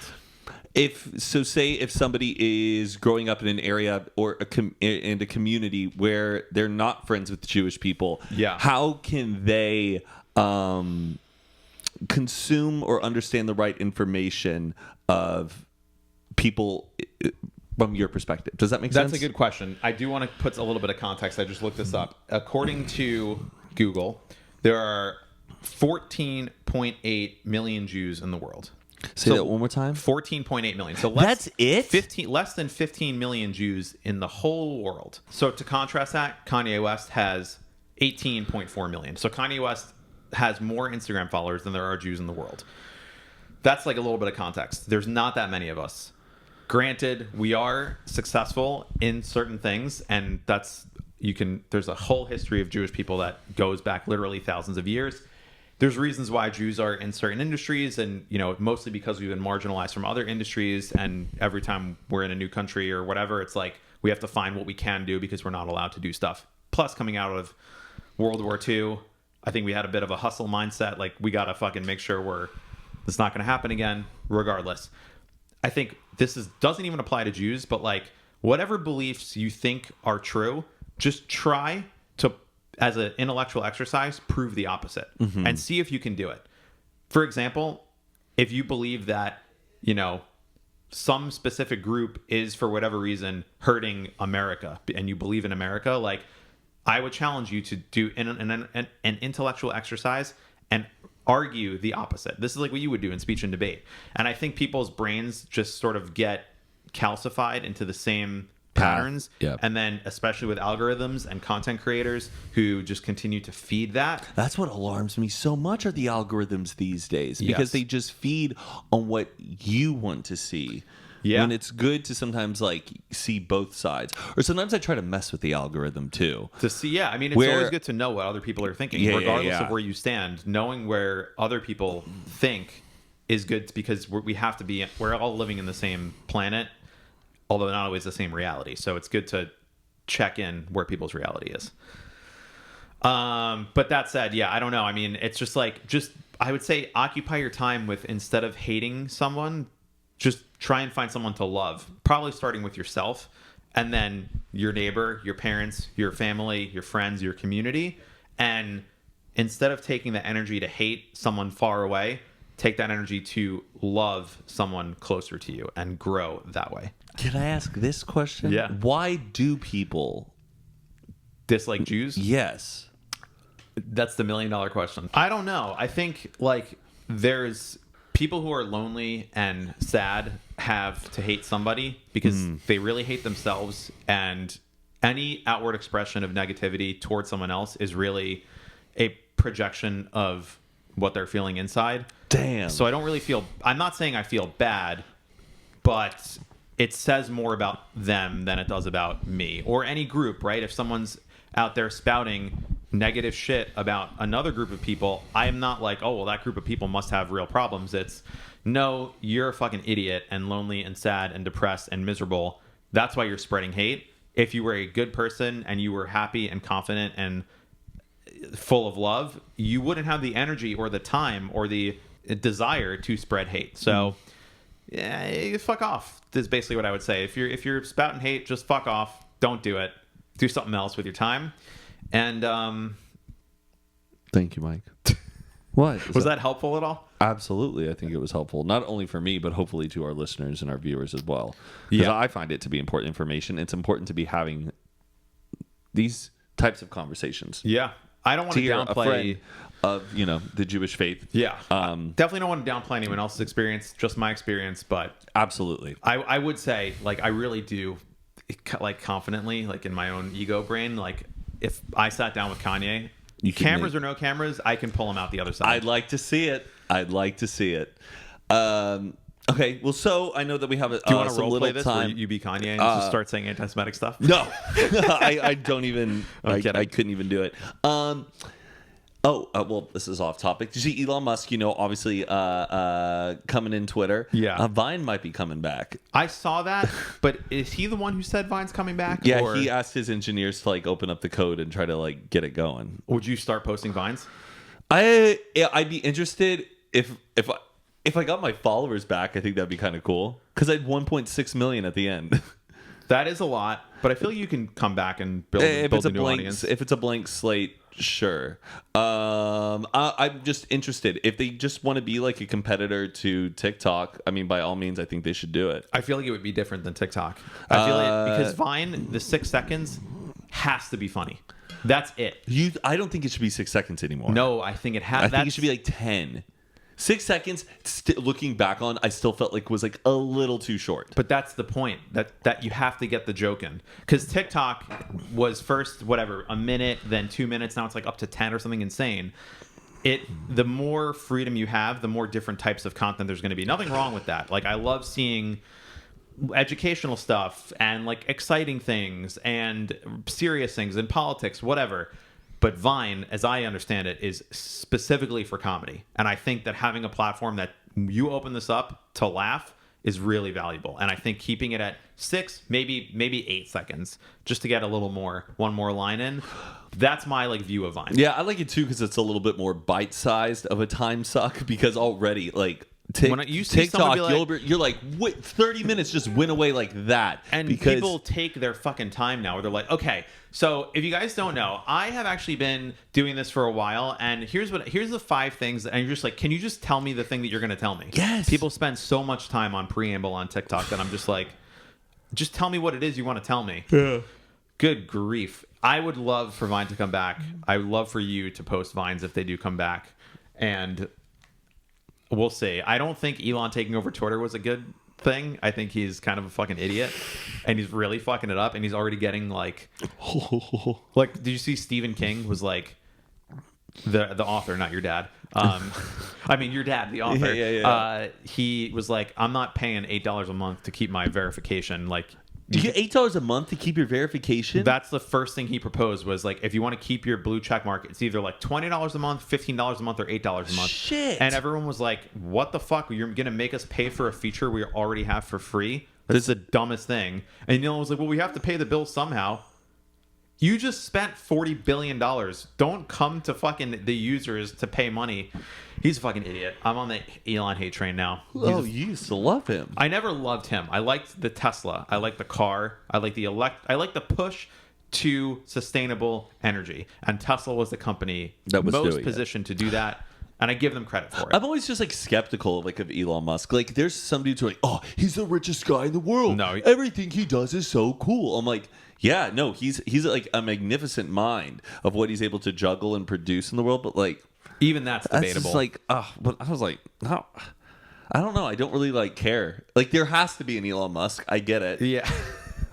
Speaker 2: Say if somebody is growing up in an area or in a community where they're not friends with Jewish people,
Speaker 1: yeah,
Speaker 2: how can they consume or understand the right information of people from your perspective? Does that make sense?
Speaker 1: That's a good question. I do want to put a little bit of context. I just looked this up. According to Google, there are 14.8 million Jews in the world.
Speaker 2: Say that one more time.
Speaker 1: 14.8 million. So
Speaker 2: that's it?
Speaker 1: Less than 15 million Jews in the whole world. So to contrast that, Kanye West has 18.4 million. So Kanye West has more Instagram followers than there are Jews in the world. That's like a little bit of context. There's not that many of us. Granted, we are successful in certain things, and there's a whole history of Jewish people that goes back literally thousands of years. There's reasons why Jews are in certain industries, and mostly because we've been marginalized from other industries, and every time we're in a new country or whatever, it's like we have to find what we can do because we're not allowed to do stuff. Plus, coming out of World War II, I think we had a bit of a hustle mindset, like we gotta fucking make sure it's not gonna happen again regardless. I think doesn't even apply to Jews, but like whatever beliefs you think are true, just try to, as an intellectual exercise, prove the opposite and see if you can do it. For example, if you believe that, some specific group is for whatever reason hurting America and you believe in America, like I would challenge you to do an intellectual exercise and argue the opposite. This is like what you would do in speech and debate. And I think people's brains just sort of get calcified into the same patterns.
Speaker 2: Yep.
Speaker 1: And then especially with algorithms and content creators who just continue to feed that.
Speaker 2: That's what alarms me so much, are the algorithms these days, because
Speaker 1: Yes.
Speaker 2: they just feed on what you want to see.
Speaker 1: Yeah.
Speaker 2: And it's good to sometimes like see both sides. Or sometimes I try to mess with the algorithm too.
Speaker 1: To see, yeah, I mean, it's always good to know what other people are thinking, regardless of where you stand. Knowing where other people think is good because we're all living in the same planet, although not always the same reality. So it's good to check in where people's reality is. But that said, yeah, I don't know. I mean, it's just I would say occupy your time with, instead of hating someone, just try and find someone to love, probably starting with yourself, and then your neighbor, your parents, your family, your friends, your community. And instead of taking the energy to hate someone far away, take that energy to love someone closer to you and grow that way.
Speaker 2: Can I ask this question?
Speaker 1: Yeah.
Speaker 2: Why do people
Speaker 1: Dislike Jews?
Speaker 2: Yes.
Speaker 1: That's the $1 million question. I don't know. I think like there's people who are lonely and sad have to hate somebody because they really hate themselves, and any outward expression of negativity towards someone else is really a projection of what they're feeling inside.
Speaker 2: Damn.
Speaker 1: So I don't really I'm not saying I feel bad, but it says more about them than it does about me or any group, right? If someone's out there spouting negative shit about another group of people, I'm not like, oh, well, that group of people must have real problems. It's, no, you're a fucking idiot and lonely and sad and depressed and miserable. That's why you're spreading hate. If you were a good person and you were happy and confident and full of love, you wouldn't have the energy or the time or the desire to spread hate. So yeah, fuck off is basically what I would say. If you're spouting hate, just fuck off. Don't do it. Do something else with your time. And
Speaker 2: thank you, Mike. What?
Speaker 1: Was that helpful at all?
Speaker 2: Absolutely. I think it was helpful, not only for me, but hopefully to our listeners and our viewers as well. Because I find it to be important information. It's important to be having these types of conversations.
Speaker 1: Yeah. I don't want to downplay
Speaker 2: of, the Jewish faith.
Speaker 1: Yeah. Definitely don't want to downplay anyone else's experience, just my experience. But
Speaker 2: absolutely.
Speaker 1: I would say, like, I really do, like, confidently, like in my own ego brain, like, if I sat down with Kanye, cameras or no cameras, I can pull him out the other side.
Speaker 2: I'd like to see it. Okay, well, so I know that we have do
Speaker 1: you want to role play this time. Where you be Kanye and just start saying anti-Semitic stuff?
Speaker 2: No, I don't even. I couldn't even do it. Well, this is off topic. Did you see Elon Musk? Obviously, coming in Twitter.
Speaker 1: Yeah,
Speaker 2: Vine might be coming back.
Speaker 1: I saw that, but is he the one who said Vine's coming back?
Speaker 2: Yeah, or he asked his engineers to like open up the code and try to like get it going.
Speaker 1: Would you start posting Vines?
Speaker 2: I'd be interested if I got my followers back. I think that'd be kind of cool because I had 1.6 million at the end.
Speaker 1: That is a lot, but I feel you can come back and build a new audience.
Speaker 2: If it's a blank slate, sure. I'm just interested. If they just want to be like a competitor to TikTok, I mean, by all means, I think they should do it.
Speaker 1: I feel like it would be different than TikTok. I feel like because Vine, the 6 seconds has to be funny. That's it.
Speaker 2: I don't think it should be 6 seconds anymore.
Speaker 1: No, I think it has.
Speaker 2: I think it should be like 10. 6 seconds, looking back on, I still felt like was like a little too short.
Speaker 1: But that's the point, that you have to get the joke in. Because TikTok was first, a minute, then 2 minutes. Now it's like up to 10 or something insane. The more freedom you have, the more different types of content there's going to be. Nothing wrong with that. Like, I love seeing educational stuff and like exciting things and serious things and politics, whatever. But Vine, as I understand it, is specifically for comedy. And I think that having a platform that you open this up to laugh is really valuable. And I think keeping it at 6, maybe 8 seconds, just to get a little more, one more line in, that's my like view of Vine.
Speaker 2: Yeah, I like it too because it's a little bit more bite-sized of a time suck because already like
Speaker 1: when you see
Speaker 2: TikTok,
Speaker 1: like,
Speaker 2: you're like, 30 minutes just went away like that.
Speaker 1: And people take their fucking time now where they're like, okay, so if you guys don't know, I have actually been doing this for a while, and here's the 5 things, and you're just like, can you just tell me the thing that you're going to tell me?
Speaker 2: Yes.
Speaker 1: People spend so much time on preamble on TikTok that I'm just like, just tell me what it is you want to tell me.
Speaker 2: Yeah.
Speaker 1: Good grief. I would love for Vine to come back. I would love for you to post Vines if they do come back. And we'll see. I don't think Elon taking over Twitter was a good thing. I think he's kind of a fucking idiot, and he's really fucking it up. And he's already getting like, did you see Stephen King was like, the author, not your dad. I mean, your dad, the author.
Speaker 2: Yeah.
Speaker 1: He was like, I'm not paying $8 a month to keep my verification. Like,
Speaker 2: You get $8 a month to keep your verification?
Speaker 1: that's the first thing he proposed was like, if you want to keep your blue check mark, it's either like $20 a month, $15 a month, or $8 a month.
Speaker 2: Shit.
Speaker 1: And everyone was like, what the fuck? You're going to make us pay for a feature we already have for free? This is the dumbest thing. And Elon was like, well, we have to pay the bill somehow. You just spent $40 billion. Don't come to fucking the users to pay money. He's a fucking idiot. I'm on the Elon hate train now.
Speaker 2: Oh, you used to love him.
Speaker 1: I never loved him. I liked the Tesla. I liked the car. I like the push to sustainable energy. And Tesla was the company
Speaker 2: That was
Speaker 1: most
Speaker 2: doing it.
Speaker 1: positioned to do that. And I give them credit for it.
Speaker 2: I'm always just like skeptical of Elon Musk. Like, there's some dudes who are like, oh, he's the richest guy in the world.
Speaker 1: No.
Speaker 2: Everything he does is so cool. I'm like, yeah, no, he's like a magnificent mind of what he's able to juggle and produce in the world. But like,
Speaker 1: Even that's
Speaker 2: that's
Speaker 1: debatable.
Speaker 2: just like, but I was like, no, I don't know. I don't really like care. Like, there has to be an Elon Musk. I get it.
Speaker 1: yeah.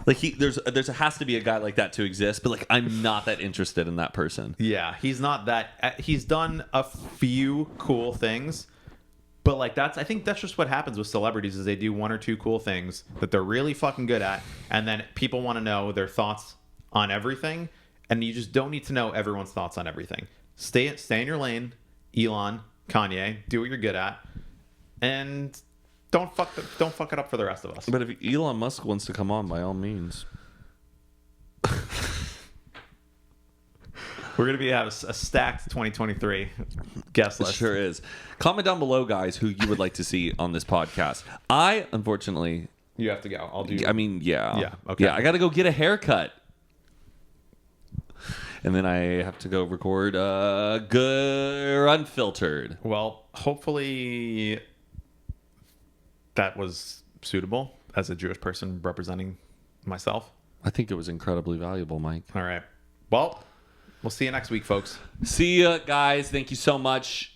Speaker 2: Like has to be a guy like that to exist. But like, I'm not that interested in that person.
Speaker 1: Yeah, he's not that. He's done a few cool things, but like I think that's just what happens with celebrities is they do one or two cool things that they're really fucking good at, and then people want to know their thoughts on everything, and you just don't need to know everyone's thoughts on everything. Stay in your lane, Elon, Kanye. Do what you're good at, and don't fuck it up for the rest of us.
Speaker 2: But if Elon Musk wants to come on, by all means.
Speaker 1: We're gonna have a stacked 2023 guest
Speaker 2: It
Speaker 1: list.
Speaker 2: sure is. Comment down below, guys, who you would like to see on this podcast. I, unfortunately,
Speaker 1: You have to go. I'll do.
Speaker 2: I mean, yeah.
Speaker 1: Yeah, okay.
Speaker 2: Yeah, I got to go get a haircut. And then I have to go record good unfiltered.
Speaker 1: Well, hopefully that was suitable as a Jewish person representing myself.
Speaker 2: I think it was incredibly valuable, Mike.
Speaker 1: All right. Well, we'll see you next week, folks.
Speaker 2: See ya, guys. Thank you so much.